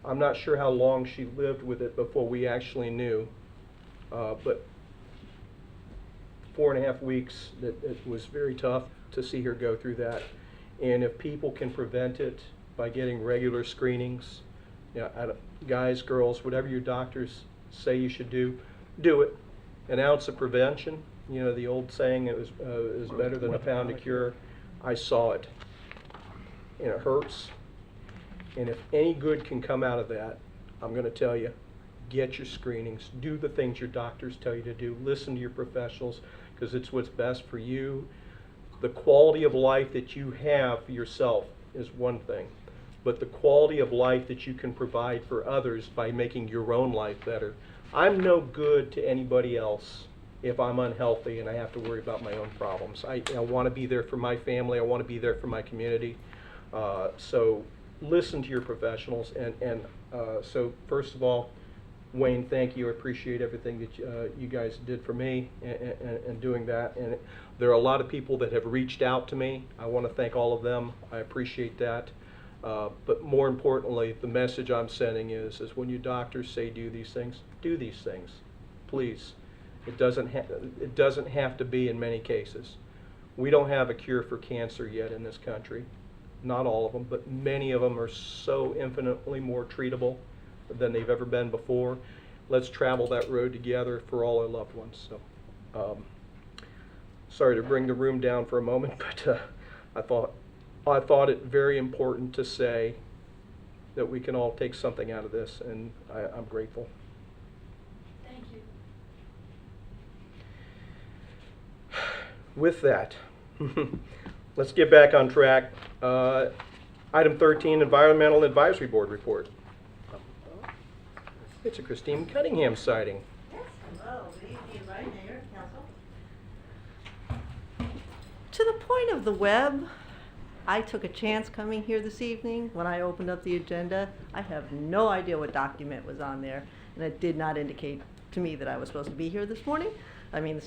I'm not sure how long she lived with it before we actually knew, but 4.5 weeks, it was very tough to see her go through that. And if people can prevent it by getting regular screenings, you know, guys, girls, whatever your doctors say you should do, do it. An ounce of prevention, you know, the old saying, it was is better than a pound of cure. I saw it, and it hurts. And if any good can come out of that, I'm going to tell you, get your screenings, do the things your doctors tell you to do, listen to your professionals, because it's what's best for you. The quality of life that you have for yourself is one thing, but the quality of life that you can provide for others by making your own life better. I'm no good to anybody else if I'm unhealthy and I have to worry about my own problems. I want to be there for my family. I want to be there for my community. So listen to your professionals. And so first of all, Wayne, thank you. I appreciate everything that you guys did for me and doing that. And there are a lot of people that have reached out to me. I want to thank all of them. I appreciate that. But more importantly, the message I'm sending is when your doctors say do these things, please. It doesn't have to be in many cases. We don't have a cure for cancer yet in this country. Not all of them, but many of them are so infinitely more treatable than they've ever been before. Let's travel that road together for all our loved ones. So, sorry to bring the room down for a moment, but I thought it very important to say that we can all take something out of this, and I'm grateful. Thank you. With that, let's get back on track. Item 13, Environmental Advisory Board report. It's a Christine Cunningham sighting. Yes, hello, good evening, Vice Mayor, Council. To the point of the web, I took a chance coming here this evening. When I opened up the agenda, I have no idea what document was on there, and it did not indicate to me that I was supposed to be here this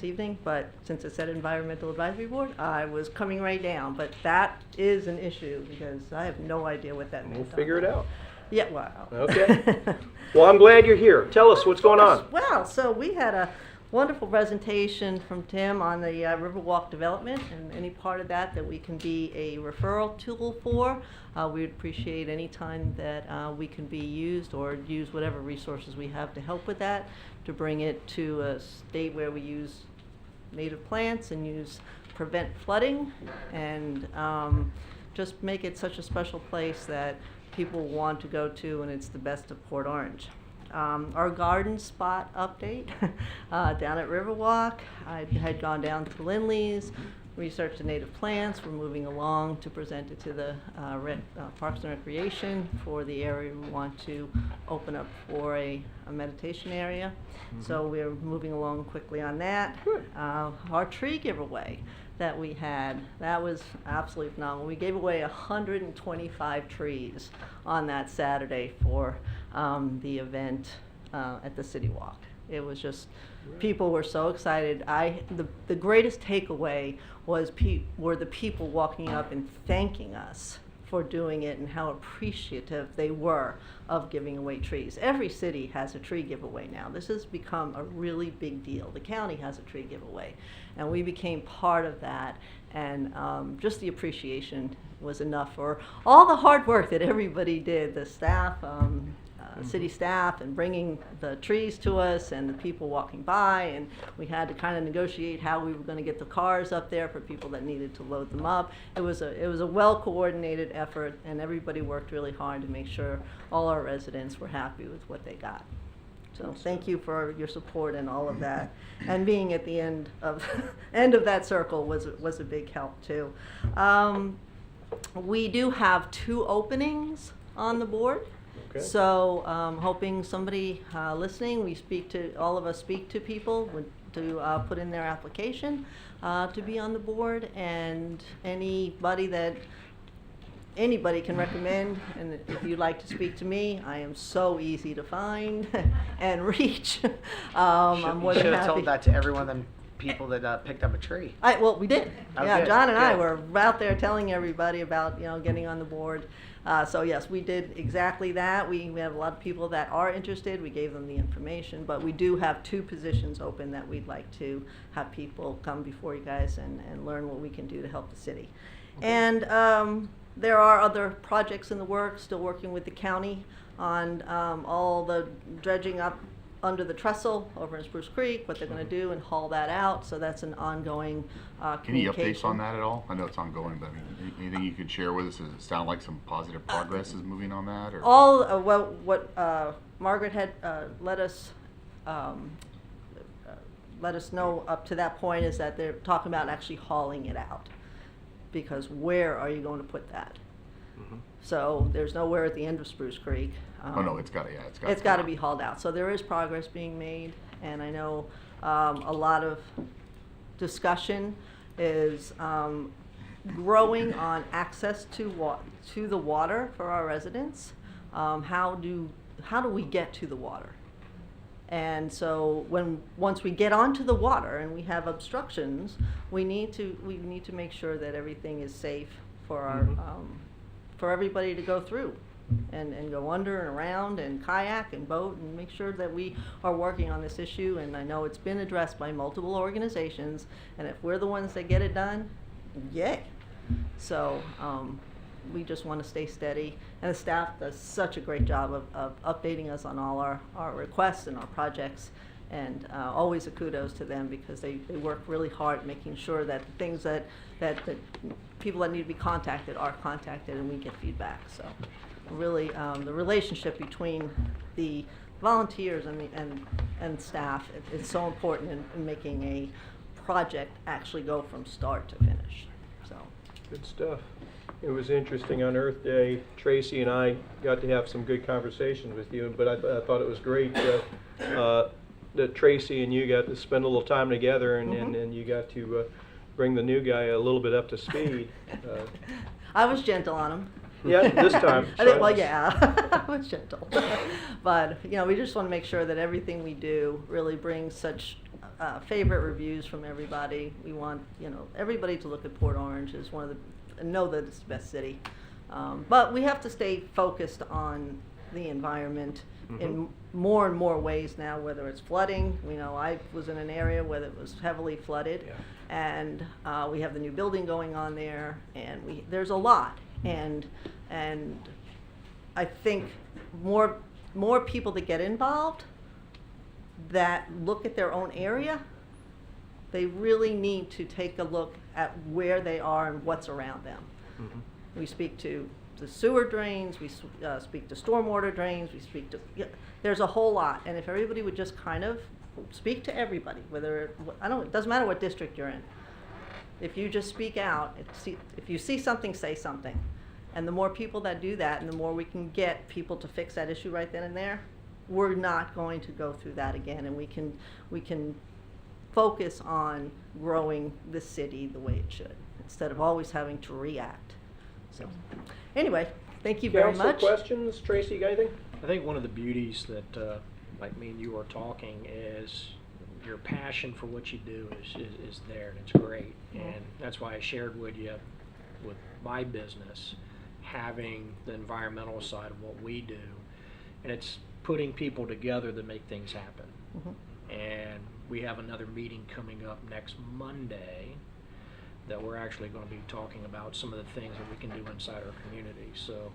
evening, but since it said Environmental Advisory Board, I was coming right down. But that is an issue, because I have no idea what that means. We'll figure it out. Yeah, wow. Okay. Well, I'm glad you're here. Tell us what's going on. Well, so we had a wonderful presentation from Tim on the Riverwalk development, and any part of that we can be a referral tool for. We'd appreciate any time that we can be used, or use whatever resources we have to help with that, to bring it to a state where we use native plants and prevent flooding, and just make it such a special place that people want to go to, and it's the best of Port Orange. Our garden spot update down at Riverwalk. I had gone down to Lindley's, researched the native plants. We're moving along to present it to the Parks and Recreation for the area we want to open up for a meditation area. So we're moving along quickly on that. Our tree giveaway that we had, that was absolutely phenomenal. We gave away 125 trees on that Saturday for the event at the City Walk. It was just, people were so excited. The greatest takeaway were the people walking up and thanking us for doing it, and how appreciative they were of giving away trees. Every city has a tree giveaway now. This has become a really big deal. The county has a tree giveaway, and we became part of that, and just the appreciation was enough for all the hard work that everybody did, the staff, city staff, and bringing the trees to us, and the people walking by, and we had to kind of negotiate how we were going to get the cars up there for people that needed to load them up. It was a well-coordinated effort, and everybody worked really hard to make sure all our residents were happy with what they got. So thank you for your support and all of that, and being at the end of that circle was a big help too. We do have 2 openings on the board. Okay. So, hoping somebody listening, all of us speak to people to put in their application to be on the board, and anybody can recommend. And if you'd like to speak to me, I am so easy to find and reach. I'm more You than should have happy. told that to every one of them people that picked up a tree. Well, we did. Oh, Yeah, good, John and I good. were out there telling everybody about, getting on the board. So yes, we did exactly that. We have a lot of people that are interested. We gave them the information, but we do have 2 positions open that we'd like to have people come before you guys and learn what we can do to help the city. And there are other projects in the works, still working with the county on all the dredging up under the trestle over in Spruce Creek, what they're going to do and haul that out. So that's an ongoing Any communication. updates on that at all? I know it's ongoing, but I mean, anything you could share with us? Does it sound like some positive progress is moving on that? Or? All what Margaret had let us know up to that point is that they're talking about actually hauling it out, because where are you going to put that? So there's nowhere at the end of Spruce Creek. Oh, no, it's got to be hauled out. So there is progress being made, and I know a lot of discussion is growing on access to the water for our residents. How do we get to the water? And so once we get onto the water and we have obstructions, we need to make sure that everything is safe for our for everybody to go through. And go under and around and kayak and boat, and make sure that we are working on this issue. And I know it's been addressed by multiple organizations, and if we're the ones that get it done, yay. So we just want to stay steady, and the staff does such a great job of updating us on all our requests and our projects, and always a kudos to them, because they work really hard making sure that the things that people that need to be contacted are contacted, and we get feedback. So really, the relationship between the volunteers and staff is so important in making a project actually go from start to finish. So Good stuff. It was interesting on Earth Day. Tracy and I got to have some good conversations with you, but I thought it was great that Tracy and you got to spend a little time together, and you got to bring the new guy a little bit up to speed. I was gentle on him. Yeah, this time. I think, well, yeah, I was gentle. But, you know, we just want to make sure that everything we do really brings such favorite reviews from everybody. We want, you know, everybody to look at Port Orange as one of the, and know that it's the best city. But we have to stay focused on the environment in more and more ways now, whether it's flooding. We know I was in an area where it was heavily flooded, and we have the new building going on there, and there's a lot. And I think more people that get involved, that look at their own area, they really need to take a look at where they are and what's around them. We speak to the sewer drains, we speak to stormwater drains, we speak to, there's a whole lot. And if everybody would just kind of speak to everybody, whether, it doesn't matter what district you're in. If you just speak out, if you see something, say something. And the more people that do that, and the more we can get people to fix that issue right then and there, we're not going to go through that again, and we can focus on growing the city the way it should, instead of always having to react. So, anyway, thank you very Council much. questions? Tracy, you got anything? I think one of the beauties that, like me and you are talking, is your passion for what you do is there, and it's great. And that's why I shared with you, with my business, having the environmental side of what we do. And it's putting people together to make things happen. And we have another meeting coming up next Monday that we're actually going to be talking about some of the things that we can do inside our community. So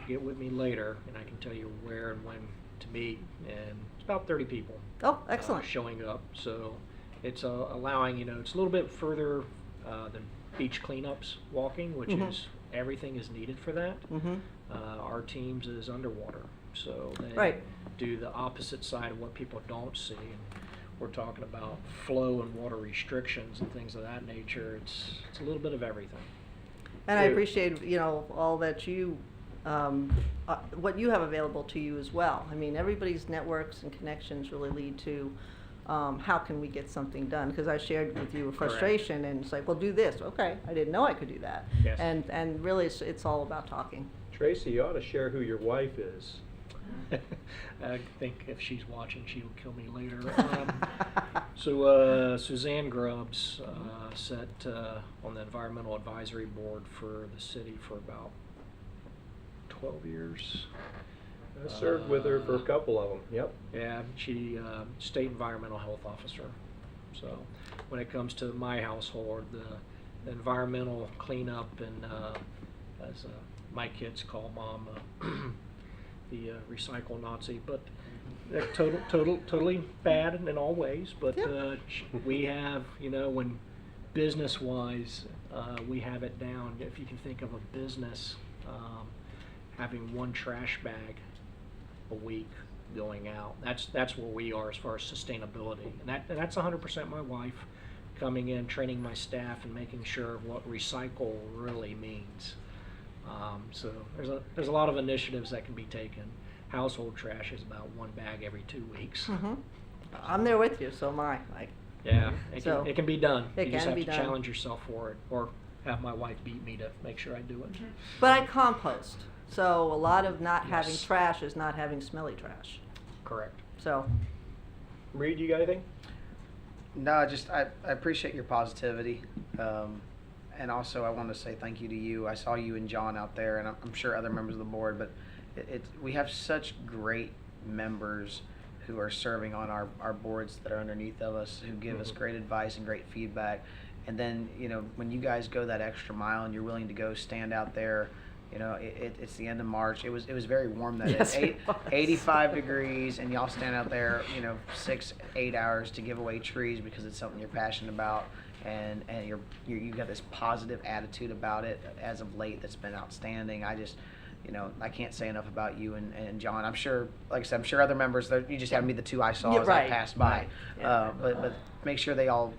get with me later, and I can tell you where and when to meet. And it's about 30 people. Oh, excellent. Showing up. So it's allowing, it's a little bit further than beach cleanups walking, which is everything is needed for that. Our teams is underwater, so they do the opposite side of what people don't see. And we're talking about flow and water restrictions and things of that nature. It's a little bit of everything. And I appreciate, all that you, what you have available to you as well. I mean, everybody's networks and connections really lead to how can we get something done? Because I shared with you a frustration, and it's like, well, do this. Okay, I didn't know I could do that. Yes. And really, it's all about talking. Tracy, you ought to share who your wife is. I think if she's watching, she'll kill me later. So Suzanne Grubbs sat on the environmental advisory board for the city for about 12 years. I served with her for a couple of them. Yep. Yeah, she state environmental health officer. So when it comes to my household, the environmental cleanup, and as my kids call Mom, the recycle Nazi, but they're totally bad in all ways. But we have, when business-wise, we have it down. If you can think of a business having one trash bag a week going out, that's where we are as far as sustainability, and that's 100% my wife coming in, training my staff, and making sure of what recycle really means. So there's a lot of initiatives that can be taken. Household trash is about one bag every 2 weeks. I'm there with you, so am I. Yeah, So, it can be done. it You just can have be to done. challenge yourself for it, or have my wife beat me to make sure I do it. But I compost, so a lot of not having Yes. trash is not having smelly trash. Correct. So, Reed, you got anything? No, just I appreciate your positivity, and also I want to say thank you to you. I saw you and John out there, and I'm sure other members of the board, but we have such great members who are serving on our boards that are underneath of us, who give us great advice and great feedback. And then, when you guys go that extra mile and you're willing to go stand out there, it's the end of March. It was very warm that Yes, day. it was. 85 degrees, and y'all stand out there, 6-8 hours to give away trees because it's something you're passionate about, and you've got this positive attitude about it as of late that's been outstanding. I can't say enough about you and John. I'm sure, like I said, I'm sure other members, you just happen to be the two I saw Yeah, as right, I passed by. right. Yeah. But make sure they all,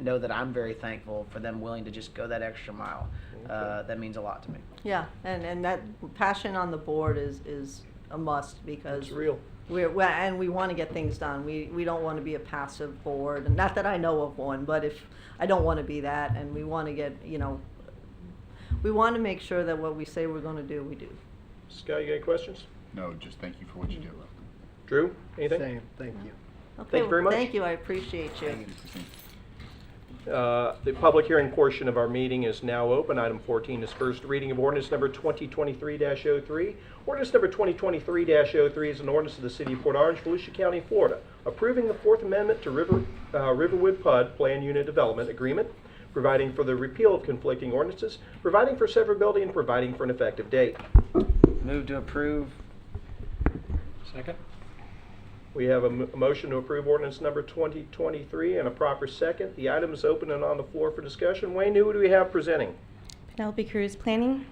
know that I'm very thankful for them willing to just go that extra mile. That means a lot to me. Yeah, and that passion on the board is a must because It's real. and we want to get things done. We don't want to be a passive board, and not that I know of one, but if I don't want to be that, and we want to get, we want to make sure that what we say we're going to do, we do. Scott, you got any questions? No, just thank you for what you do. Drew, anything? Same, thank you. Okay, Thank you very much. Thank you, I appreciate you. Thank you, Christine. The public hearing portion of our meeting is now open. Item 14 is first reading of ordinance number 2023-03. Ordinance number 2023-03 is an ordinance of the City of Port Orange, Volusia County, Florida, approving the Fourth Amendment to Riverwood PUD Plan Unit Development Agreement, providing for the repeal of conflicting ordinances, providing for severability, and providing for an effective date. Move to approve. Second? We have a motion to approve ordinance number 2023 and a proper second. The item is open and on the floor for discussion. Wayne, who do we have presenting? Penelope Cruz, Planning.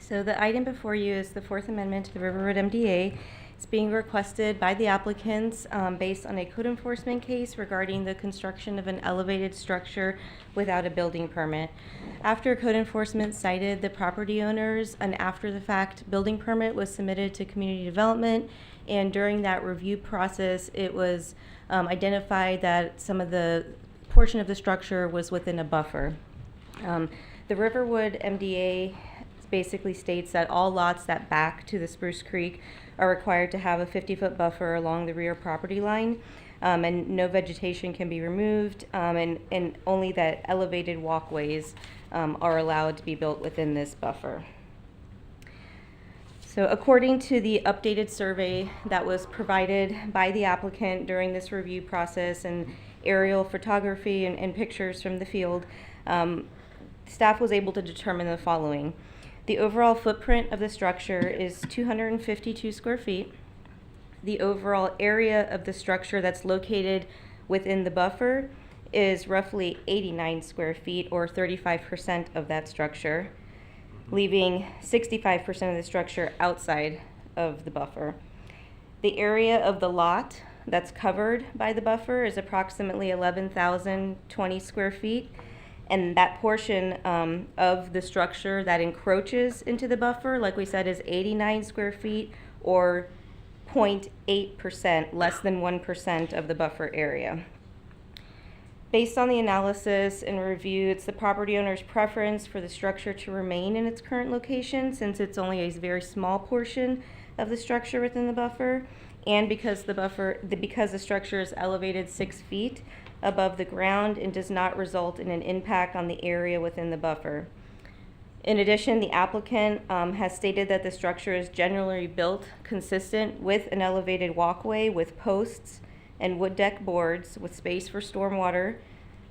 So the item before you is the Fourth Amendment to the Riverwood MDA. It's being requested by the applicants based on a code enforcement case regarding the construction of an elevated structure without a building permit. After code enforcement cited the property owners, an after-the-fact building permit was submitted to community development, and during that review process, it was identified that some of the portion of the structure was within a buffer. The Riverwood MDA basically states that all lots that back to the Spruce Creek are required to have a 50-foot buffer along the rear property line, and no vegetation can be removed, and only that elevated walkways are allowed to be built within this buffer. So according to the updated survey that was provided by the applicant during this review process and aerial photography and pictures from the field, staff was able to determine the following. The overall footprint of the structure is 252 square feet. The overall area of the structure that's located within the buffer is roughly 89 square feet, or 35% of that structure, leaving 65% of the structure outside of the buffer. The area of the lot that's covered by the buffer is approximately 11,020 square feet, and that portion of the structure that encroaches into the buffer, like we said, is 89 square feet, or 0.8%, less than 1% of the buffer area. Based on the analysis and review, it's the property owner's preference for the structure to remain in its current location, since it's only a very small portion of the structure within the buffer, and because the structure is elevated 6 feet above the ground and does not result in an impact on the area within the buffer. In addition, the applicant has stated that the structure is generally built consistent with an elevated walkway with posts and wood deck boards with space for stormwater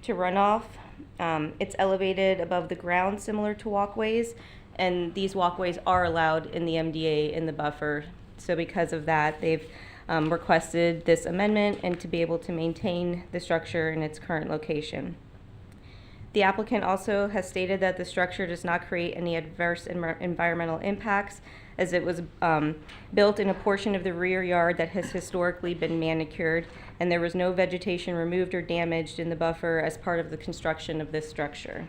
to run off. It's elevated above the ground similar to walkways, and these walkways are allowed in the MDA in the buffer. So because of that, they've requested this amendment and to be able to maintain the structure in its current location. The applicant also has stated that the structure does not create any adverse environmental impacts, as it was built in a portion of the rear yard that has historically been manicured, and there was no vegetation removed or damaged in the buffer as part of the construction of this structure.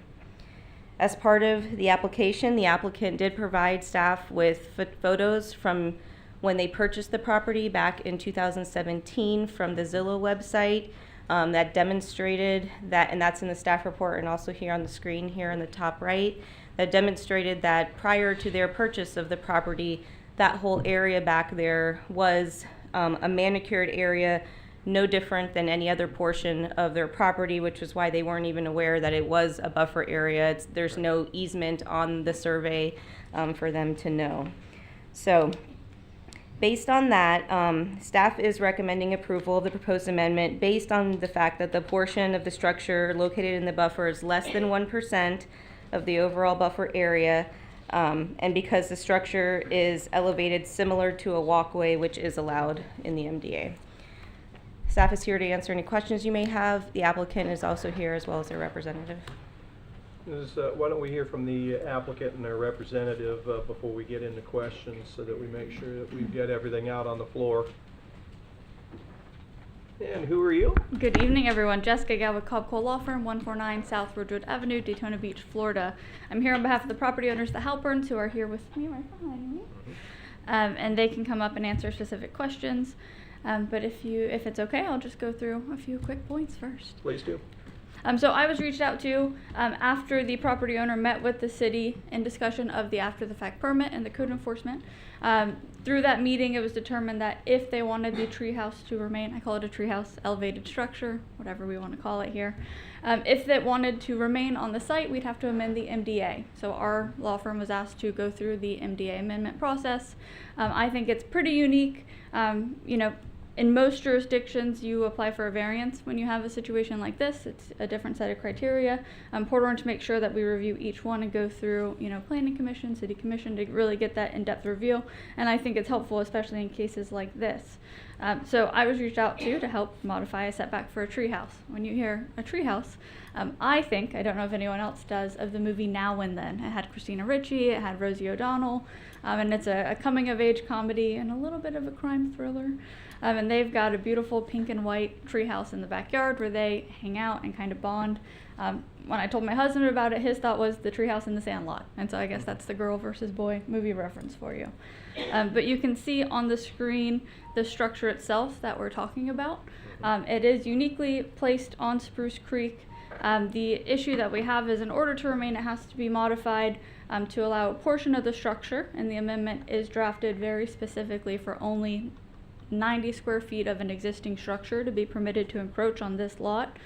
As part of the application, the applicant did provide staff with photos from when they purchased the property back in 2017 from the Zillow website that demonstrated that, and that's in the staff report and also here on the screen here on the top right, that demonstrated that prior to their purchase of the property, that whole area back there was a manicured area, no different than any other portion of their property, which is why they weren't even aware that it was a buffer area. There's no easement on the survey for them to know. So, based on that, staff is recommending approval of the proposed amendment based on the fact that the portion of the structure located in the buffer is less than 1% of the overall buffer area, and because the structure is elevated similar to a walkway, which is allowed in the MDA. Staff is here to answer any questions you may have. The applicant is also here as well as their representative. Why don't we hear from the applicant and their representative before we get into questions, so that we make sure that we've got everything out on the floor. And who are you? Good evening, everyone. Jessica Gale with Cobb Cole Law Firm, 149 South Ridgewood Avenue, Daytona Beach, Florida. I'm here on behalf of the property owners, the Halperns, who are here with me right behind me. And they can come up and answer specific questions. But if it's okay, I'll just go through a few quick points first. Please do. So I was reached out to after the property owner met with the city in discussion of the after-the-fact permit and the code enforcement. Through that meeting, it was determined that if they wanted the treehouse to remain, I call it a treehouse, elevated structure, whatever we want to call it here, if it wanted to remain on the site, we'd have to amend the MDA. So our law firm was asked to go through the MDA amendment process. I think it's pretty unique. In most jurisdictions, you apply for a variance when you have a situation like this. It's a different set of criteria. Port Orange makes sure that we review each one and go through, planning commission, city commission to really get that in-depth review. And I think it's helpful, especially in cases like this. So I was reached out to help modify a setback for a treehouse. When you hear a treehouse, I think, I don't know if anyone else does, of the movie Now and Then. It had Christina Ricci, it had Rosie O'Donnell, and it's a coming-of-age comedy and a little bit of a crime thriller. And they've got a beautiful pink and white treehouse in the backyard where they hang out and kind of bond. When I told my husband about it, his thought was the treehouse in the Sandlot. And so I guess that's the girl versus boy movie reference for you. But you can see on the screen the structure itself that we're talking about. It is uniquely placed on Spruce Creek. The issue that we have is in order to remain, it has to be modified to allow a portion of the structure. And the amendment is drafted very specifically for only 90 square feet of an existing structure to be permitted to encroach on this lot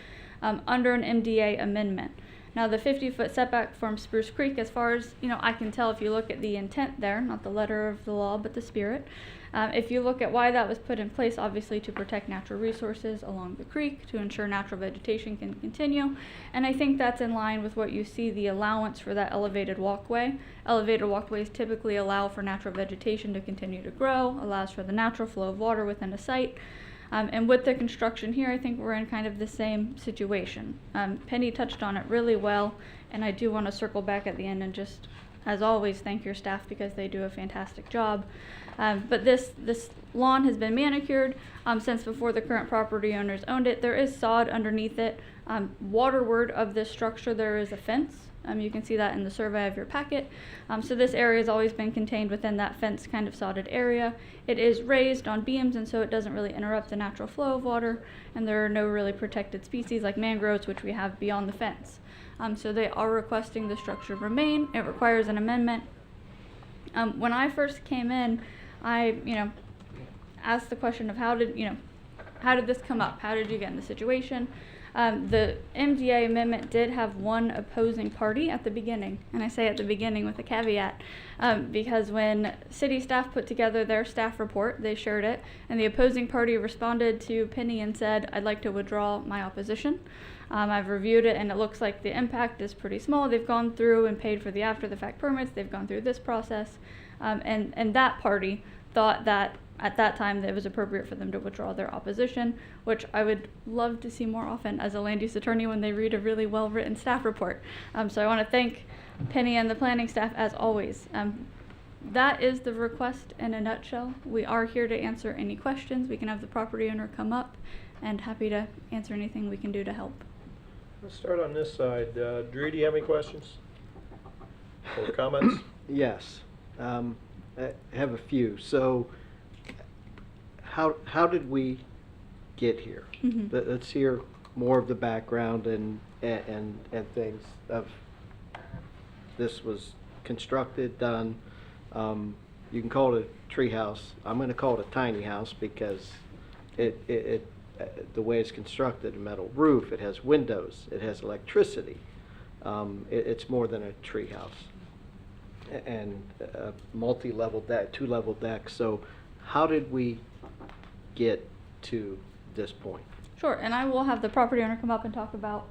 under an MDA amendment. Now the 50-foot setback from Spruce Creek, as far as I can tell if you look at the intent there, not the letter of the law, but the spirit. If you look at why that was put in place, obviously to protect natural resources along the creek, to ensure natural vegetation can continue. And I think that's in line with what you see, the allowance for that elevated walkway. Elevated walkways typically allow for natural vegetation to continue to grow, allows for the natural flow of water within a site. And with the construction here, I think we're in kind of the same situation. Penny touched on it really well, and I do want to circle back at the end and just, as always, thank your staff because they do a fantastic job. But this lawn has been manicured since before the current property owners owned it. There is sod underneath it. Waterward of this structure, there is a fence. You can see that in the survey of your packet. So this area has always been contained within that fence kind of sodded area. It is raised on beams, and so it doesn't really interrupt the natural flow of water, and there are no really protected species like mangroves, which we have beyond the fence. So they are requesting the structure remain. It requires an amendment. When I first came in, I, asked the question of how did this come up? How did you get in the situation? The MDA amendment did have one opposing party at the beginning, and I say at the beginning with a caveat, because when city staff put together their staff report, they shared it, and the opposing party responded to Penny and said, "I'd like to withdraw my opposition. I've reviewed it, and it looks like the impact is pretty small. They've gone through and paid for the after-the-fact permits. They've gone through this process," and that party thought that at that time it was appropriate for them to withdraw their opposition, which I would love to see more often as a land use attorney when they read a really well-written staff report. So I want to thank Penny and the planning staff as always. That is the request in a nutshell. We are here to answer any questions. We can have the property owner come up, and happy to answer anything we can do to help. Let's start on this side. Drew, do you have any questions or comments? Yes, I have a few. So, how did we get here? Mm-hmm. Let's hear more of the background and things of this was constructed, done. You can call it a tree house. I'm going to call it a tiny house because it the way it's constructed, a metal roof, it has windows, it has electricity. It's more than a tree house. And a multi-level deck, 2-level deck. So how did we get to this point? Sure, and I will have the property owner come up and talk about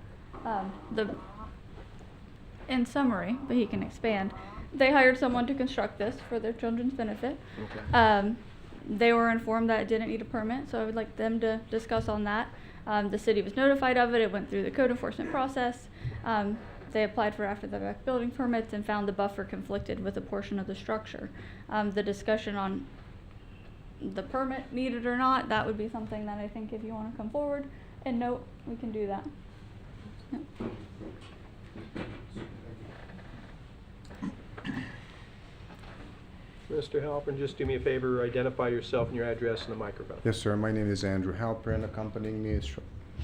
in summary, but he can expand. They hired someone to construct this for their children's benefit. Okay. They were informed that it didn't need a permit, so I would like them to discuss on that. The city was notified of it. It went through the code enforcement process. They applied for after-the-fact building permits and found the buffer conflicted with a portion of the structure. The discussion on the permit needed or not, that would be something that I think if you want to come forward and note, we can do that. Yep. Mr. Halpern, just do me a favor, identify yourself and your address in the microphone. Yes, sir. My name is Andrew Halpern. Accompanying me is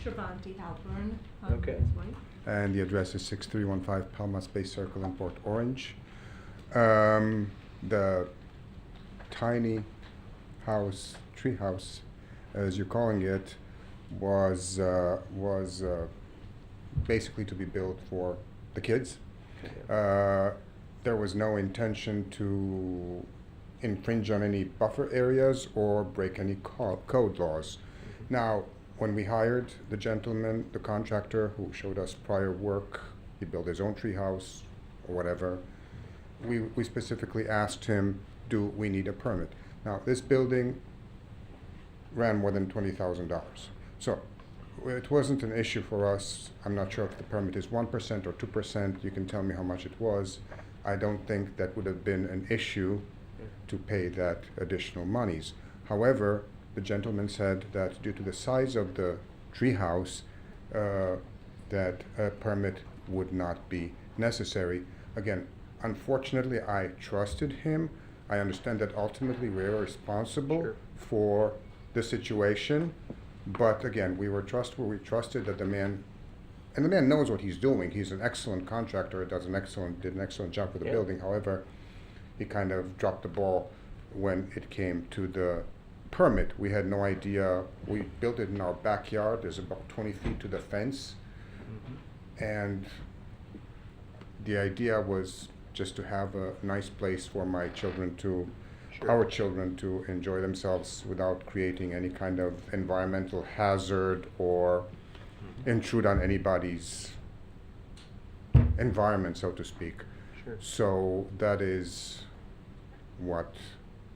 Shravanti Halpern. Okay. His wife. and the address is 6315 Palmas Bay Circle in Port Orange. The tiny house, tree house, as you're calling it, was basically to be built for the kids. There was no intention to infringe on any buffer areas or break any code laws. Now, when we hired the gentleman, the contractor who showed us prior work, he built his own tree house or whatever, we specifically asked him, do we need a permit? Now, this building ran more than $20,000. So it wasn't an issue for us. I'm not sure if the permit is 1% or 2%. You can tell me how much it was. I don't think that would have been an issue to pay that additional monies. However, the gentleman said that due to the size of the treehouse, that a permit would not be necessary. Again, unfortunately, I trusted him. I understand that ultimately we are responsible for the situation, but again, we trusted that the man, and the man knows what he's doing. He's an excellent contractor, did an excellent job with the building. However, he kind of dropped the ball when it came to the permit. We had no idea. We built it in our backyard. There's about 20 feet to the fence. And the idea was just to have a nice place for my children our children to enjoy themselves without creating any kind of environmental hazard or intrude on anybody's environment, so to speak. So that is what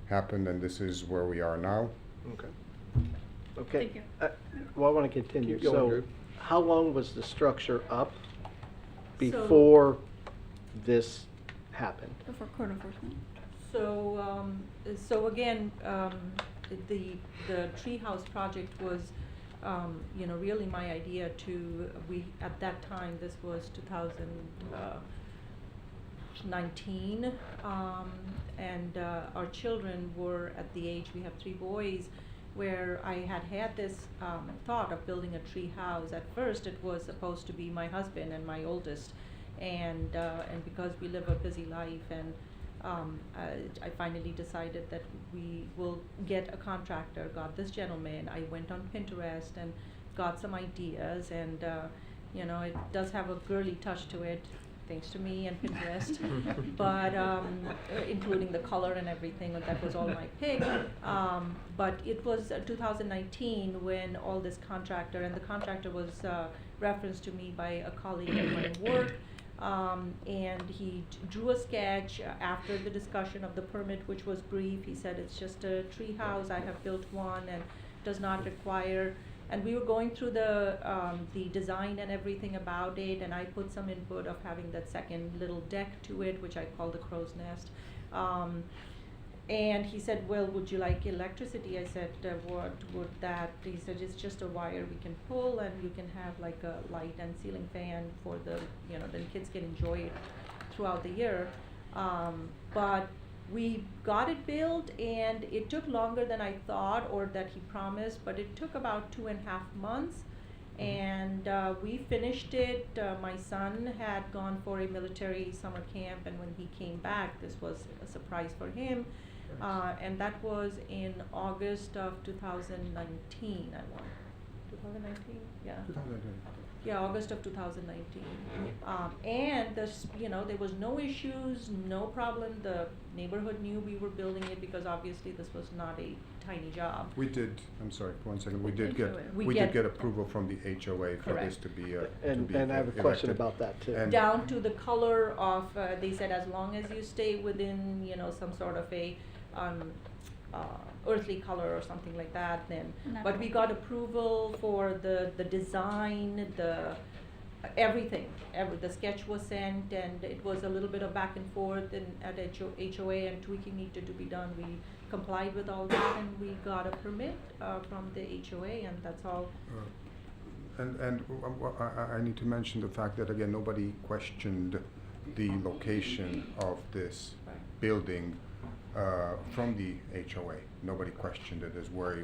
happened, and this is where we are now. Okay. Thank you. Well, I want to continue. Keep going, So, Drew. how long was the structure up before this happened? Before code enforcement. So again, the treehouse project was, really my idea at that time, this was 2019, and our children were at the age, we have 3 boys, where I had this thought of building a tree house. At first, it was supposed to be my husband and my oldest, and because we live a busy life, and I finally decided that we will get a contractor, got this gentleman. I went on Pinterest and got some ideas, and it does have a girly touch to it, thanks to me and Pinterest, but including the color and everything, that was all my pick. But it was 2019 when all this contractor, and the contractor was referenced to me by a colleague at my work, and he drew a sketch after the discussion of the permit, which was brief. He said it's just a tree house. I have built one and does not require. And we were going through the design and everything about it, and I put some input of having that second little deck to it, which I call the crow's nest. And he said, well, would you like electricity? I said, what would that? He said, it's just a wire we can pull, and you can have like a light and ceiling fan for the kids can enjoy it throughout the year. But we got it built, and it took longer than I thought or that he promised, but it took about 2.5 months. And we finished it. My son had gone for a military summer camp, and when he came back, this was a surprise for him. And that was in August of 2019, 2019? Yeah. 2019. Yeah, August of 2019. And there was no issues, no problem. The neighborhood knew we were building it because obviously this was not a tiny job. We did, I'm sorry, 1 second, we did We get get- approval from the HOA for this Correct. to be, And I have a question erected. about that too. And- Down to the color of, they said as long as you stay within, some sort of a earthly color or something like that, then. But we got approval for the design, everything. The sketch was sent, and it was a little bit of back and forth, and at HOA and tweaking needed to be done. We complied with all that, and we got a permit from the HOA, and that's all. I need to mention the fact that, again, nobody questioned the location of this building from the HOA. Nobody questioned it as where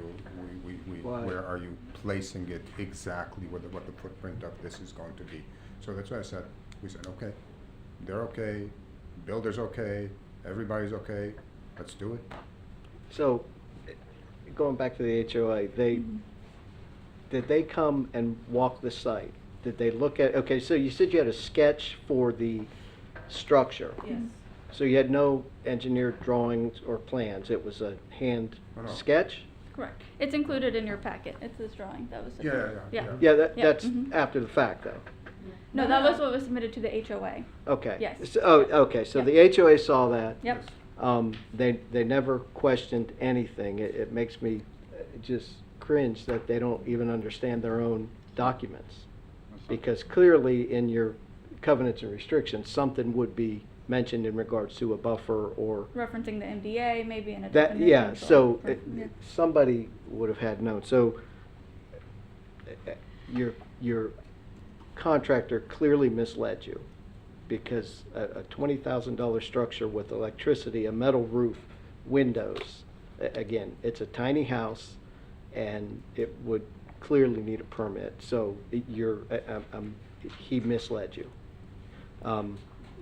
where are you placing it exactly, what the footprint of this is going to be. So that's why we said, okay, they're okay, builder's okay, everybody's okay, let's do it. So, going back to the HOA, did they come and walk the site? Did they look at, okay, so you said you had a sketch for the structure. Yes. So you had no engineered drawings or plans, it was a hand No. sketch? Correct. It's included in your packet. It's this drawing that was Yeah, submitted. yeah. Yeah, Yeah, that's mhm. after the fact, though. No, that was what was submitted to the HOA. Okay. Yes. So, okay, so Yep. the HOA saw that. Yep. They never questioned anything. It makes me just cringe that they don't even understand their own documents. Because clearly in your covenants and restrictions, something would be mentioned in regards to a buffer or Referencing the MDA, maybe in a that, definition. yeah, so Yeah. somebody would have had known. So your contractor clearly misled you because a $20,000 structure with electricity, a metal roof, windows, again, it's a tiny house and it would clearly need a permit. So he misled you.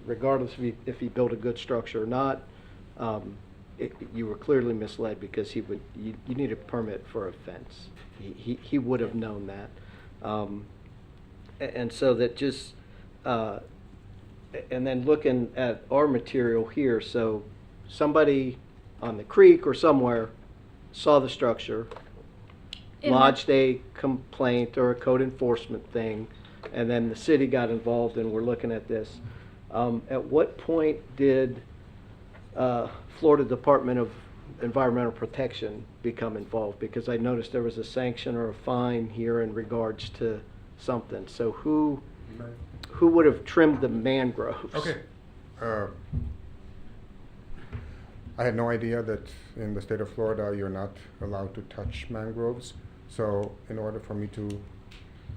Regardless if he built a good structure or not, you were clearly misled because you need a permit for a fence. He would have known that. And so that just, and then looking at our material here, so somebody on the creek or somewhere saw the structure, lodged a complaint or a code enforcement thing, and then the city got involved and we're looking at this. At what point did Florida Department of Environmental Protection become involved? Because I noticed there was a sanction or a fine here in regards to something. So who would have trimmed the mangroves? Okay. I had no idea that in the state of Florida you're not allowed to touch mangroves. So in order for me to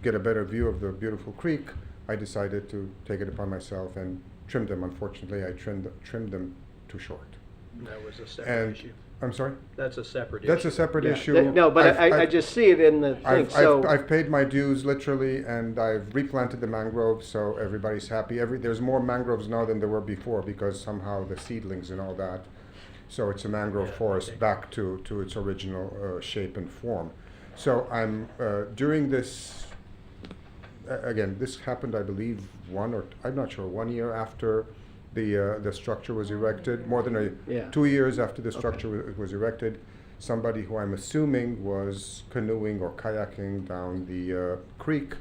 get a better view of the beautiful creek, I decided to take it upon myself and trim them. Unfortunately, I trimmed them too short. That was a separate And issue. I'm sorry? That's a separate issue. That's a separate Yeah, issue. no, but I I've- just see it in the thing, so. I've paid my dues literally, and I've replanted the mangroves, so everybody's happy. There's more mangroves now than there were before because somehow the seedlings and all that. So it's a mangrove forest back to its original shape and form. So I'm during this. Again, this happened, I believe, I'm not sure, 1 year after the structure was erected, more than 2 years after the structure was erected. Somebody who I'm assuming was canoeing or kayaking down the creek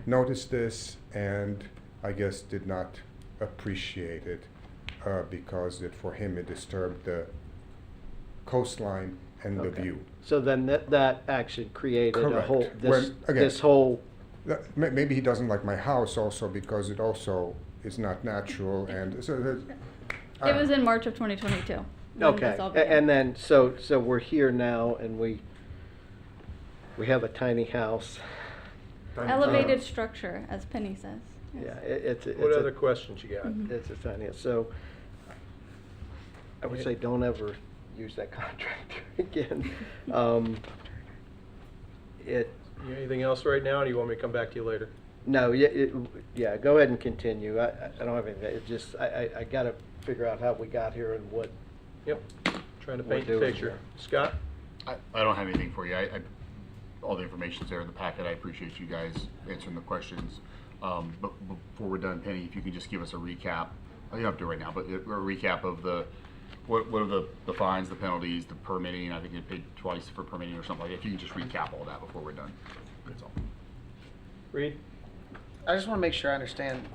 noticed this and I guess did not appreciate it because for him it disturbed the coastline and the view. So then that action created a Correct. whole, Again, this whole. Maybe he doesn't like my house also because it also is not natural and so It was in March of 2022. when Okay, this all began. and then, so we're here now and we have a tiny house. Elevated structure, as Penny says. Yes. Yeah, it's What other questions you got? It's a tiny house, so I would say don't ever use that contractor again. Anything else right now, or do you want me to come back to you later? No, yeah, go ahead and continue. I don't have anything, it just, I gotta figure out how we got here and what. Yep, trying to We're paint the doing picture. here. Scott? I don't have anything for you. All the information's there in the packet. I appreciate you guys answering the questions. But before we're done, Penny, if you could just give us a recap. You don't have to do it right now, but a recap of what are the fines, the penalties, the permitting. I think you paid twice for permitting or something like that. If you can just recap all that before we're done. That's all. Reed? I just want to make sure I understand.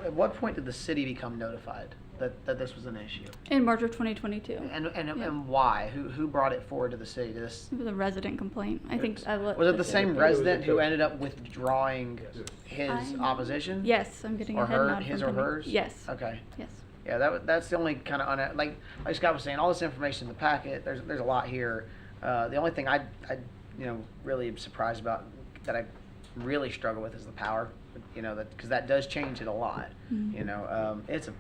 At what point did the city become notified? that this was an issue? In March of 2022. And why? Who brought it forward to the city? Did this, It was a resident complaint. I think I let was it the city- same resident who ended up withdrawing his I'm- opposition? Yes, I'm getting Or a head her, nod his from or Timmy. hers? Yes. Okay. Yes. Yeah, that's the only kind of like Scott was saying, all this information in the packet. There's a lot here. The only thing I really am surprised about, that I really struggle with, is the power. That because that does change it a lot. Mhm. It's a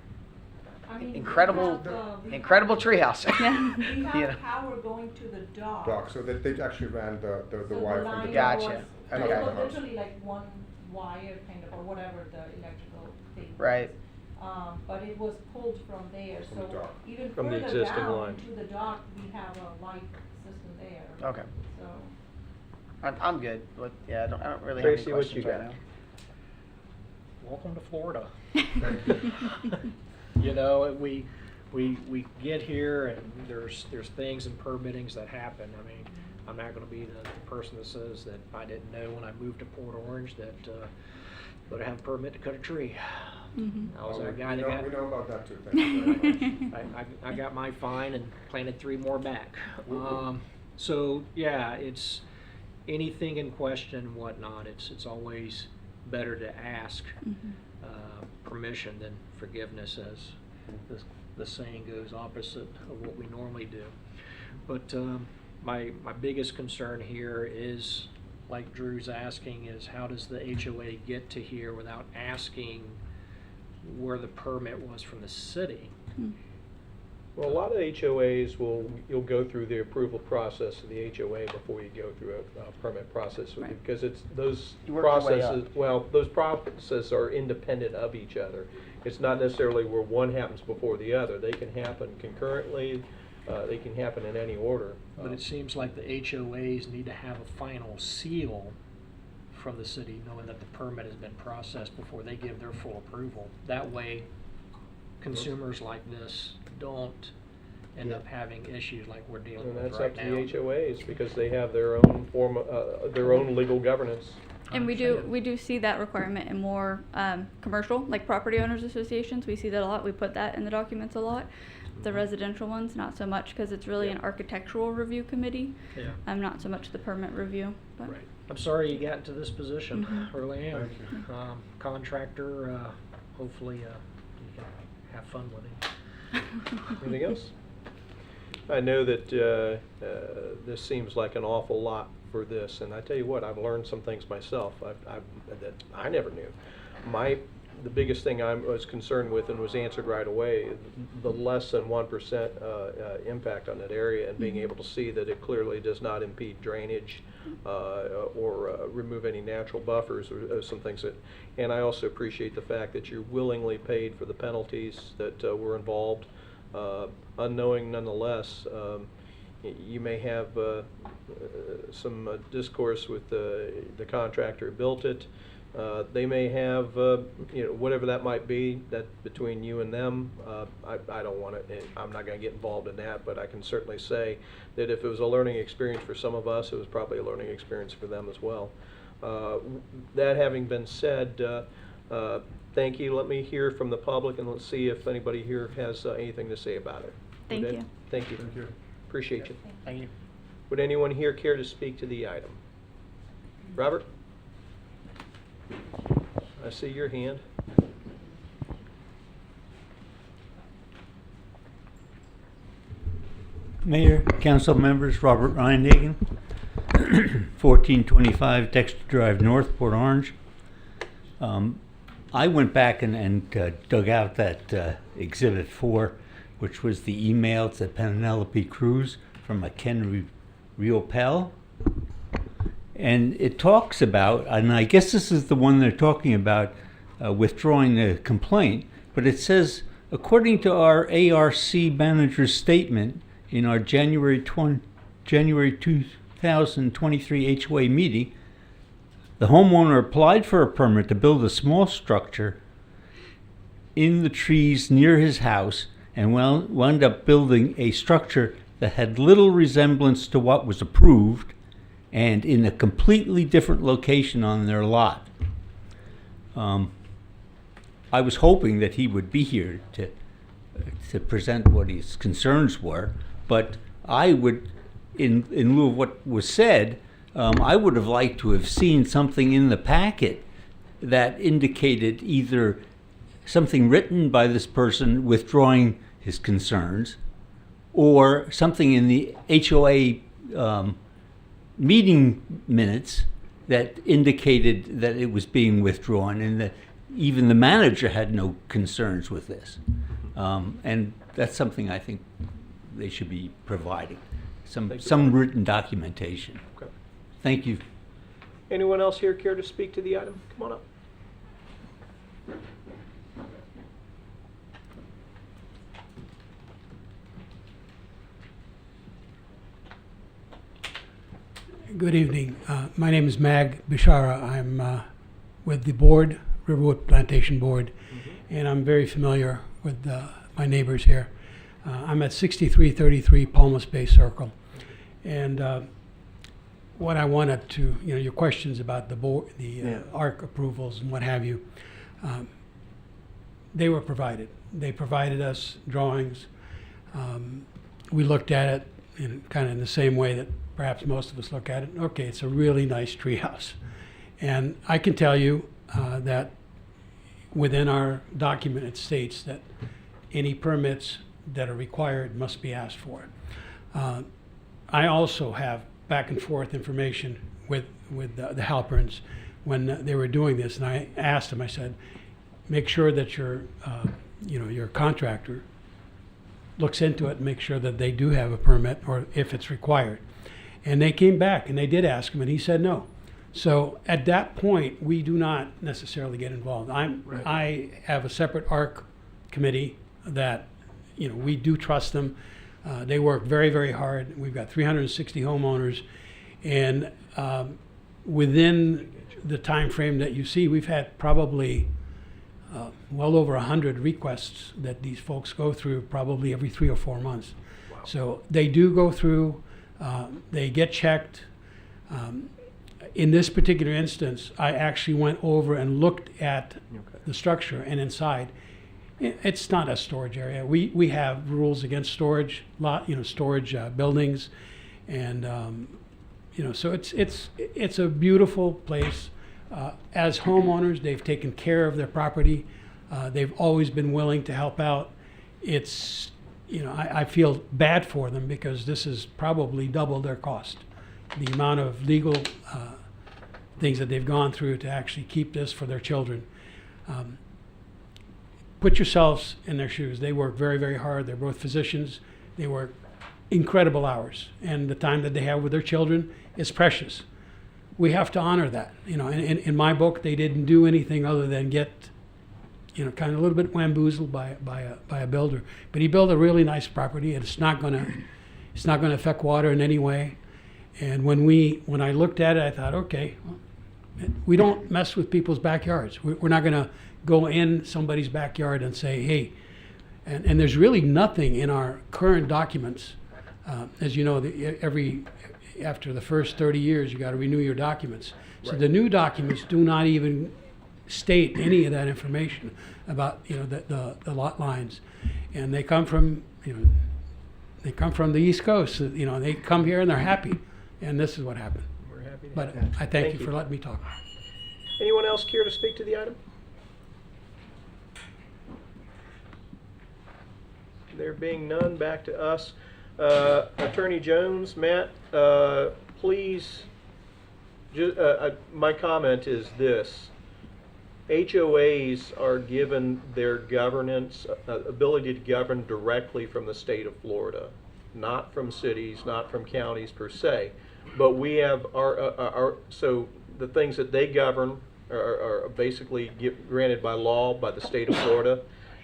I mean, incredible treehouse. Yeah. We have Yeah. power going to the dock. Dock, so that they actually ran the So wire from line the Gotcha. was- Okay. It was literally like one wire kind of, or whatever the electrical thing was. Right. But it was pulled from there, From the so dock. even From the further existing down line. to the dock, we have a light system there. Okay. So, I'm good. But yeah, I don't really Tracy, have what any you questions right got? now. Welcome to Florida. We get here and there's things and permittings that happen. I mean, I'm not gonna be the person that says that I didn't know when I moved to Port Orange that, better have a permit to cut a tree. Mhm. I was Oh, that we guy that know- got. we know about that too, thank you very much. I got my fine and planted 3 more back. So yeah, it's anything in question and whatnot. It's always better to ask Mhm. permission than forgiveness, as the saying goes, opposite of what we normally do. But my biggest concern here is, like Drew's asking, is how does the HOA get to here without asking where the permit was from the city? Mm. Well, a lot of HOAs you'll go through the approval process of the HOA before you go through a permit process. Right. Because it's, those You work your way processes, up. well, those processes are independent of each other. It's not necessarily where one happens before the other. They can happen concurrently, they can happen in any order. But it seems like the HOAs need to have a final seal from the city, knowing that the permit has been processed before they give their full approval. That way, consumers like this don't end up having issues like we're dealing And with that's right up to now. the HOAs, because they have their own form, their own legal governance. And we do see that requirement in more commercial, like property owners associations. We see that a lot. We put that in the documents a lot. The residential ones, not so much, because it's really an architectural review committee. Yeah. Not so much the permit review. But Right. I'm sorry you got into this position. Mhm. Really am. Thank you. Contractor, hopefully you can have fun with him. Anything else? I know that this seems like an awful lot for this, and I tell you what, I've learned some things myself that I never knew. The biggest thing I was concerned with, and was answered right away, the less than 1% impact on that area, and being able to see that it clearly does not impede drainage or remove any natural buffers or some things that. And I also appreciate the fact that you willingly paid for the penalties that were involved, unknowing nonetheless. You may have some discourse with the contractor who built it. They may have, whatever that might be, that between you and them. I don't want to, I'm not going to get involved in that, but I can certainly say that if it was a learning experience for some of us, it was probably a learning experience for them as well. That having been said, thank you. Let me hear from the public, and let's see if anybody here has anything to say about it. Thank Would you. Thank you. Thank you. Appreciate you. Thank you. Would anyone here care to speak to the item? Robert? I see your hand. Mayor, council members, Robert Reinhagen, 1425 Dexter Drive North, Port Orange. I went back and dug out that Exhibit 4, which was the email to Penelope Cruz from a Ken Riopel. And it talks about, and I guess this is the one they're talking about, withdrawing the complaint, but it says, according to our ARC manager's statement in our January 2023 HOA meeting, the homeowner applied for a permit to build a small structure in the trees near his house and wound up building a structure that had little resemblance to what was approved and in a completely different location on their lot. I was hoping that he would be here to to present what his concerns were. But I would, in lieu of what was said, I would have liked to have seen something in the packet that indicated either something written by this person withdrawing his concerns, or something in the HOA meeting minutes that indicated that it was being withdrawn, and that even the manager had no concerns with this. And that's something I think they should be providing, some written documentation. Okay. Thank you. Anyone else here care to speak to the item? Come on up. Good evening. My name is Mag Bishara. I'm with the board, Riverwood Plantation Board, and I'm very familiar with my neighbors here. I'm at 6333 Palmas Bay Circle, and what I wanted to, your questions about the board, the ARC approvals and what have you, they were provided. They provided us drawings. We looked at it in kind of in the same way that perhaps most of us look at it. Okay, it's a really nice treehouse. And I can tell you that within our document it states that any permits that are required must be asked for. I also have back and forth information with the Halperns when they were doing this, and I asked them, I said, make sure that your contractor looks into it and make sure that they do have a permit, or if it's required. And they came back and they did ask him, and he said no. So at that point, we do not necessarily get involved. I have a separate ARC committee that, we do trust them. They work very, very hard. We've got 360 homeowners, and within the time frame that you see, we've had probably well over 100 requests that these folks go through probably every 3 or 4 months. Wow. So they do go through, they get checked. In this particular instance, I actually went over and looked at the structure and inside. It's not a storage area. We have rules against storage, storage buildings, and so it's a beautiful place. As homeowners, they've taken care of their property. They've always been willing to help out. It's, I feel bad for them because this is probably double their cost. The amount of legal things that they've gone through to actually keep this for their children. Put yourselves in their shoes. They work very, very hard. They're both physicians. They work incredible hours. And the time that they have with their children is precious. We have to honor that. In my book, they didn't do anything other than get, kind of a little bit bamboozled by a builder. But he built a really nice property, and it's not gonna affect water in any way. And when I looked at it, I thought, okay, we don't mess with people's backyards. We're not gonna go in somebody's backyard and say, hey, and there's really nothing in our current documents. As you know, after the first 30 years, you got to renew your documents. So the new documents do not even state any of that information about the lot lines, and they come from the East Coast. They come here and they're happy, and this is what happened. We're happy to But have that. I thank you for letting me talk. Anyone else care to speak to the item? There being none, back to us. Attorney Jones, Matt, please, my comment is this. HOAs are given their governance, ability to govern directly from the state of Florida, not from cities, not from counties per se. But we have so the things that they govern are basically granted by law by the state of Florida,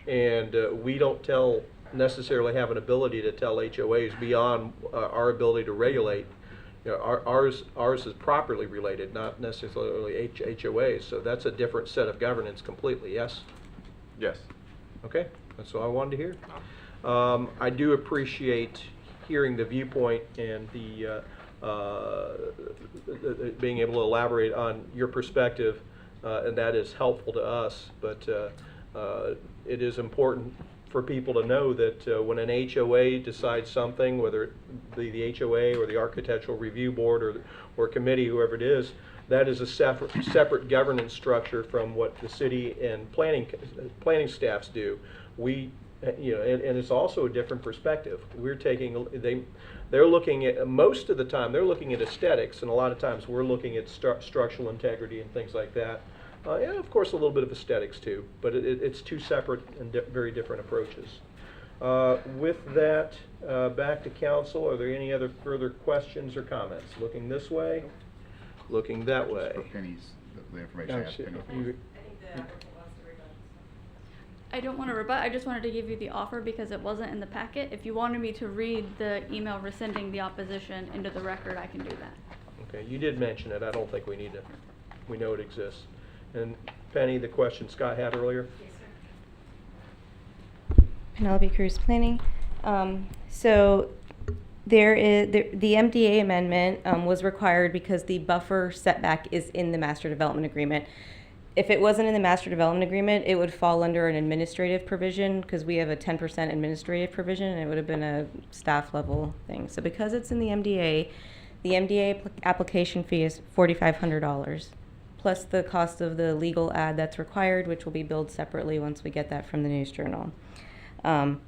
and we don't necessarily have an ability to tell HOAs beyond our ability to regulate. Ours is properly related, not necessarily HOAs. So that's a different set of governance completely. Yes. Yes. Okay, that's all I wanted to hear. I do appreciate hearing the viewpoint and the being able to elaborate on your perspective, and that is helpful to us. But it is important for people to know that when an HOA decides something, whether it be the HOA or the Architectural Review Board or committee, whoever it is, that is a separate governance structure from what the city and planning staffs do. We, and it's also a different perspective. We're taking, they're looking at, most of the time, they're looking at aesthetics, and a lot of times we're looking at structural integrity and things like that. And of course, a little bit of aesthetics too, but it's two separate and very different approaches. With that, back to council. Are there any other further questions or comments? Looking this way, looking that way. For Penny's, the information I asked Penny. I don't want to rebut. I just wanted to give you the offer because it wasn't in the packet. If you wanted me to read the email rescinding the opposition into the record, I can do that. Okay, you did mention it. I don't think we need to. We know it exists. And Penny, the question Scott had earlier? Yes, sir. Penelope Cruz Planning. So there is the MDA amendment was required because the buffer setback is in the master development agreement. If it wasn't in the master development agreement, it would fall under an administrative provision because we have a 10% administrative provision, and it would have been a staff level thing. So because it's in the MDA application fee is $4,500. Plus the cost of the legal ad that's required, which will be billed separately once we get that from the News Journal.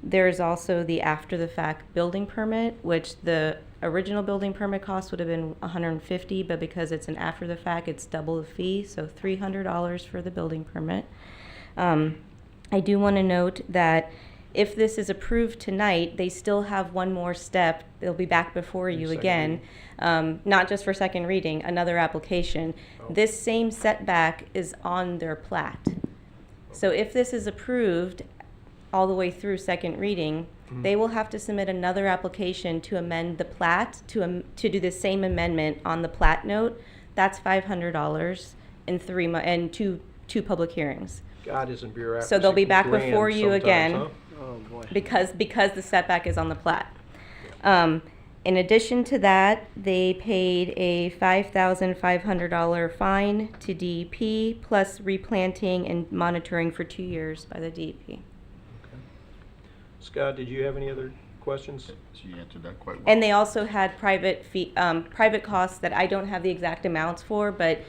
There's also the after-the-fact building permit, which the original building permit cost would have been $150, but because it's an after-the-fact, it's double the fee, so $300 for the building permit. I do want to note that if this is approved tonight, they still have one more step. They'll be back before you again, not just for second reading, another application. Oh. This same setback is on their plat. So if this is approved all the way through second reading, they will have to submit another application to amend the plat, to do the same amendment on the plat note. That's $500 in two public hearings. God, isn't bureaucracy So they'll be back grand before you again. huh? Oh, boy. Because the setback is on the plat. In addition to that, they paid a $5,500 fine to DEP plus replanting and monitoring for 2 years by the DEP. Scott, did you have any other questions? She answered that quite well. And they also had private costs that I don't have the exact amounts for, but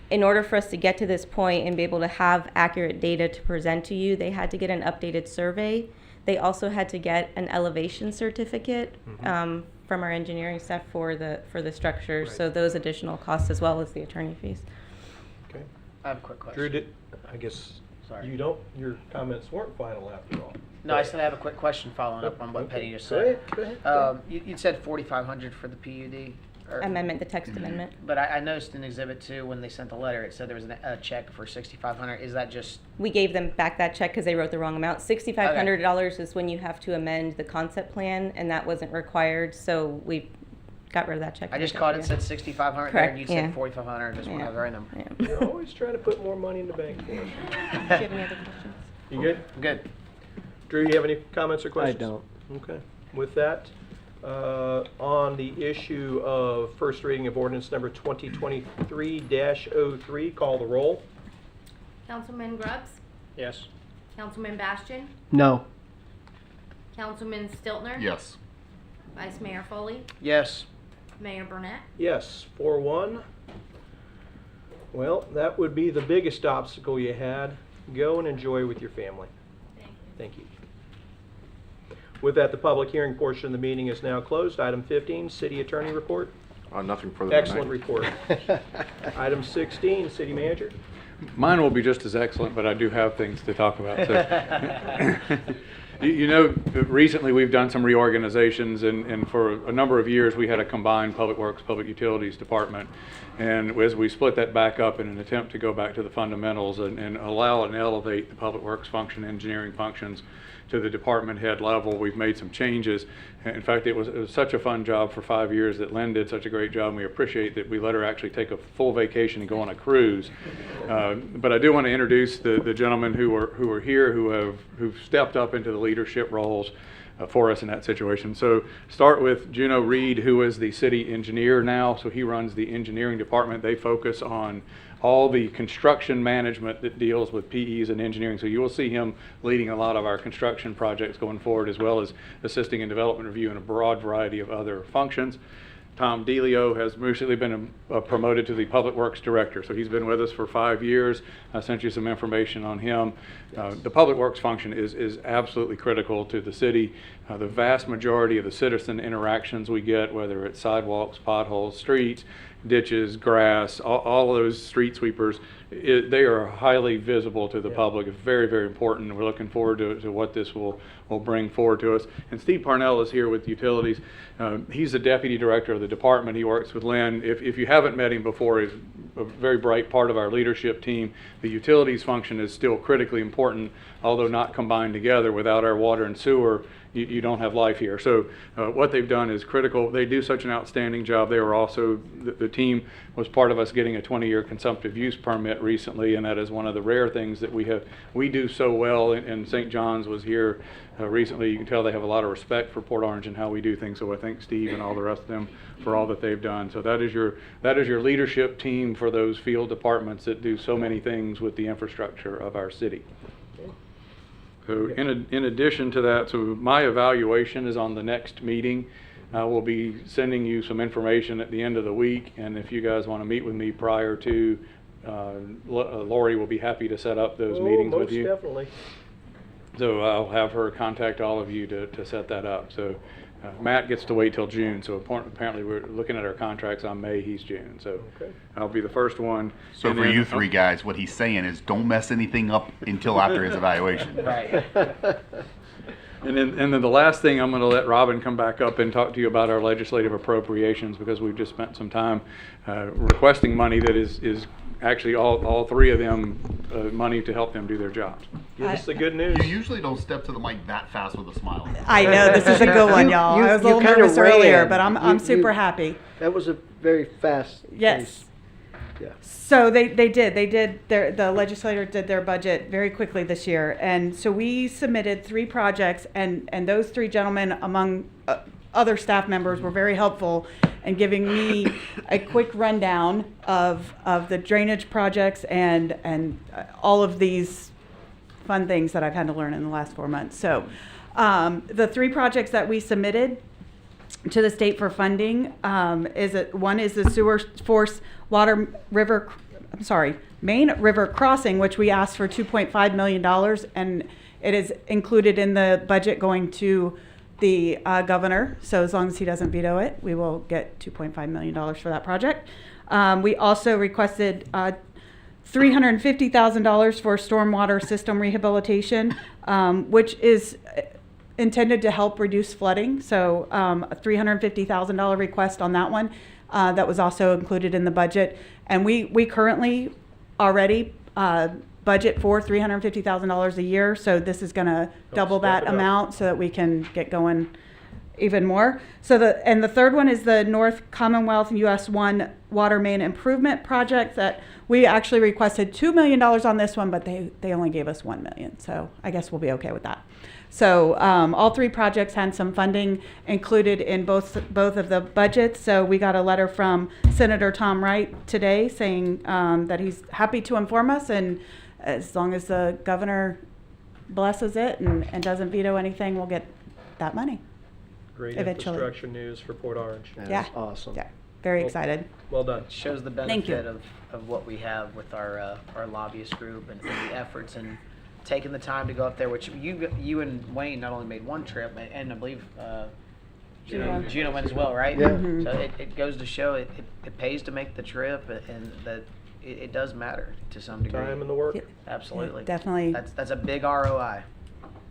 in order for us to get to this point and be able to have accurate data to present to you, they had to get an updated survey. They also had to get an elevation certificate from our engineering staff for the structure. Right. So those additional costs as well as the attorney fees. Okay. I have a quick question. Drew, I guess Sorry. your comments weren't final after all. No, I said I have a quick question following up on what Okay. Penny just Go said. ahead, go ahead. You said $4,500 for the PUD? Amendment, the text amendment. But I noticed in Exhibit 2, when they sent the letter, it said there was a check for $6,500. Is that just, We gave them back that check because they wrote the wrong amount. $6,500 is when you have to amend the concept plan, and that wasn't required, so we got rid of that check. I just caught it said $6,500 there, Correct, and you yeah. said $4,500. Just want to have the right number. Yeah. You're always trying to put more money in the bank for us. Do you have any other questions? You good? Good. Drew, you have any comments or I questions? don't. Okay. With that, on the issue of first reading of ordinance number 2023-03, call the roll. Councilman Grubbs, Yes. Councilman Bastian, No. Councilman Stiltner. Yes. Vice Mayor Foley, Yes. Mayor Burnett. Yes, 4-1. Well, that would be the biggest obstacle you had. Go and enjoy with your family. Thank you. With that, the public hearing portion of the meeting is now closed. Item 15, City Attorney Report. Nothing further. Excellent report. Item 16, City Manager. Mine will be just as excellent, but I do have things to talk about. So. You know, recently we've done some reorganizations, and for a number of years we had a combined Public Works, Public Utilities department. And as we split that back up in an attempt to go back to the fundamentals and allow and elevate the Public Works function, engineering functions to the department head level, we've made some changes. In fact, it was such a fun job for 5 years that Lynn did such a great job, and we appreciate that we let her actually take a full vacation and go on a cruise. But I do want to introduce the gentlemen who are here, who've stepped up into the leadership roles. for us in that situation. So start with Juno Reed, who is the city engineer now. So he runs the engineering department. They focus on all the construction management that deals with PEs and engineering. So you will see him leading a lot of our construction projects going forward, as well as assisting in development review and a broad variety of other functions. Tom DeLeo has recently been promoted to the Public Works Director. So he's been with us for 5 years. I sent you some information on him. The Public Works function is absolutely critical to the city. The vast majority of the citizen interactions we get, whether it's sidewalks, potholes, streets, ditches, grass, all of those street sweepers, they are highly visible to the public. It's very, very important. We're looking forward to what this will bring forward to us. And Steve Parnell is here with utilities. He's the deputy director of the department. He works with Lynn. If you haven't met him before, he's a very bright part of our leadership team. The utilities function is still critically important, although not combined together. Without our water and sewer, you don't have life here. So what they've done is critical. They do such an outstanding job. They were also, the team was part of us getting a 20-year consumptive use permit recently, and that is one of the rare things that we do so well. And St. John's was here recently. You can tell they have a lot of respect for Port Orange and how we do things. So I thank Steve and all the rest of them for all that they've done. So that is your leadership team for those field departments that do so many things with the infrastructure of our city. So in addition to that, so my evaluation is on the next meeting. We'll be sending you some information at the end of the week, and if you guys want to meet with me prior to, Lori will be happy to set up those meetings with you. Most definitely. So I'll have her contact all of you to set that up. So Matt gets to wait till June, so apparently we're looking at our contracts on May, he's June. So Okay. I'll be the first one. So And for then- you three guys, what he's saying is don't mess anything up until after his evaluation. Right. And then the last thing, I'm going to let Robin come back up and talk to you about our legislative appropriations, because we've just spent some time requesting money that is actually all three of them money to help them do their jobs. Give us the good news. You usually don't step to the mic that fast with a smile. I know, this is a good one, y'all. I was a little kinda nervous earlier, ran. but I'm You- super you- happy. That was a very fast. Yes. pace. Yeah. So they did the legislature did their budget very quickly this year, and so we submitted 3 projects, and those 3 gentlemen, among other staff members, were very helpful in giving me a quick rundown of the drainage projects and all of these fun things that I've had to learn in the last 4 months. So the 3 projects that we submitted to the state for funding one is the Sewer Force Main River Crossing, which we asked for $2.5 million, and it is included in the budget going to the governor. So as long as he doesn't veto it, we will get $2.5 million for that project. We also requested $350,000 for stormwater system rehabilitation, which is intended to help reduce flooding. So a $350,000 request on that one. That was also included in the budget. And we currently already budget for $350,000 a year. So this is going to double step that it up. amount so that we can get going even more. So the third one is the North Commonwealth US 1 Water Main Improvement Project that we actually requested $2 million on this one, but they only gave us $1 million. So I guess we'll be okay with that. So all 3 projects had some funding included in both of the budgets. So we got a letter from Senator Tom Wright today saying that he's happy to inform us, and as long as the governor blesses it and doesn't veto anything, we'll get that money. Great Eventually. infrastructure news for Port Orange. That's Yeah. awesome. Yeah, very Well- excited. Well done. Shows the Thank you. benefit of what we have with our lobbyist group and the efforts and taking the time to go up there, which you and Wayne not only made one trip, and I believe Gina went as well, right? Yeah. Mhm. So it goes to show it pays to make the trip, and that it does matter to some degree. Time and the work. Yeah. Absolutely. Definitely, That's a big ROI.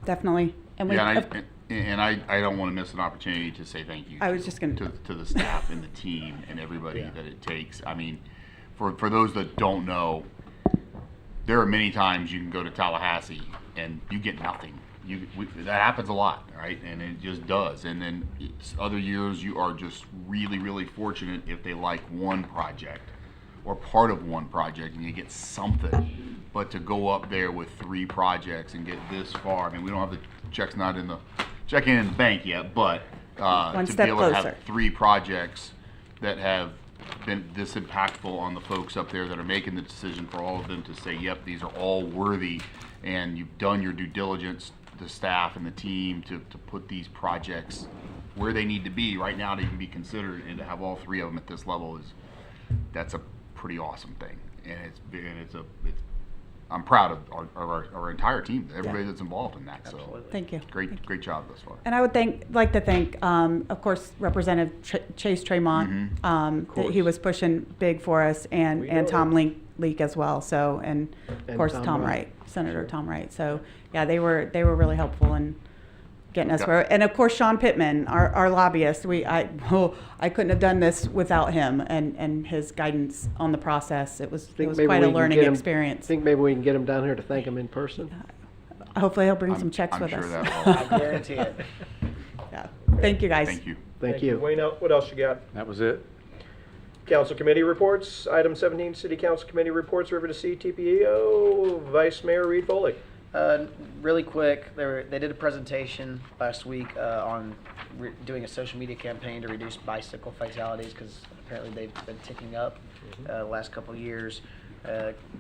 definitely. And we, Yeah, and I don't want to miss an opportunity to say thank you. I was just gonna- to the staff and the team and everybody that it takes. I mean, for those that don't know, there are many times you can go to Tallahassee and you get nothing. That happens a lot, right? And it just does. And then other years you are just really, really fortunate if they like one project or part of one project and you get something. But to go up there with 3 projects and get this far, I mean, we don't have the check's not in the check in the bank yet, but One to step be able to closer. have 3 projects that have been this impactful on the folks up there that are making the decision, for all of them to say, yep, these are all worthy, and you've done your due diligence, the staff and the team, to put these projects where they need to be right now to even be considered, and to have all 3 of them at this level that's a pretty awesome thing. And I'm proud of our entire team, everybody that's involved in that. So Thank you. great job thus far. And I would like to thank, of course, Representative Chase Tremont. That he was pushing big for us, We and know Tom Leak as well. So, and of And course Tom Tom Wright. Wright, Senator Sure. Tom Wright. So yeah, they were really helpful in getting us Yeah. where. And of course Sean Pittman, our lobbyist. I couldn't have done this without him and his guidance on the process. It was Think maybe quite we a can learning get him- experience. Think maybe we can get him down here to thank him in person? Hopefully he'll bring I'm- some checks I'm with sure us. that will. I guarantee it. Yeah. Thank you guys. Thank you. Thank you. Wayne, what else you got? That was it. Council committee reports. Item 17, City Council committee reports. River to Sea, TPO, Vice Mayor Reed Foley. Really quick, they did a presentation last week on doing a social media campaign to reduce bicycle fatalities, because apparently they've been ticking up the last couple of years.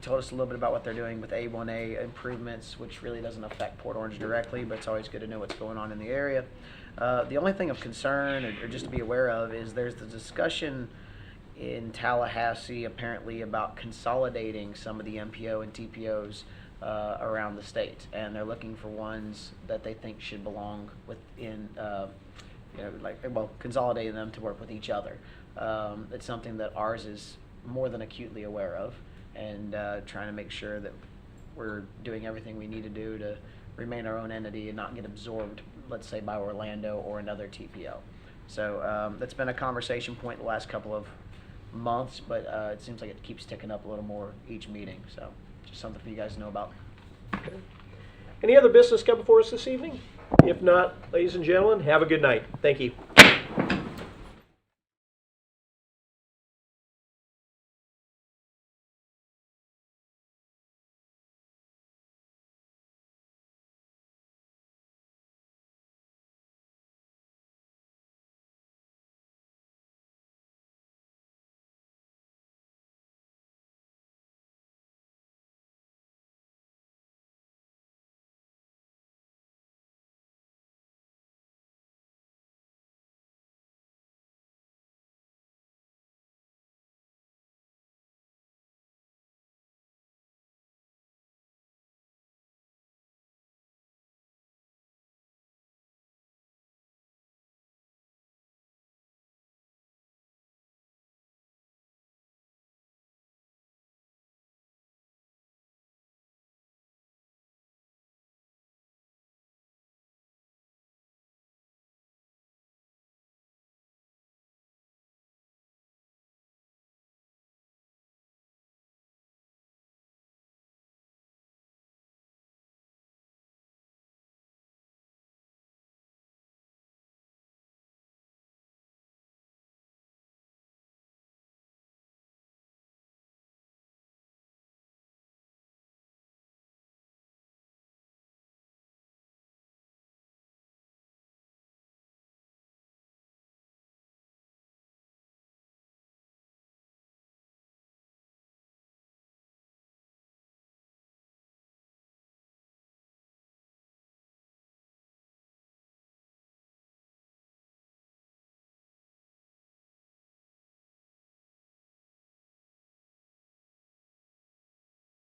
Told us a little bit about what they're doing with A1A improvements, which really doesn't affect Port Orange directly, but it's always good to know what's going on in the area. The only thing of concern, or just to be aware of, is there's the discussion in Tallahassee apparently about consolidating some of the MPO and TPOs around the state, and they're looking for ones that they think should belong within, consolidating them to work with each other. It's something that ours is more than acutely aware of, and trying to make sure that we're doing everything we need to do to remain our own entity and not get absorbed, let's say, by Orlando or another TPO. So that's been a conversation point the last couple of months, but it seems like it keeps ticking up a little more each meeting. So just something for you guys to know about. Any other business come before us this evening? If not, ladies and gentlemen, have a good night. Thank you.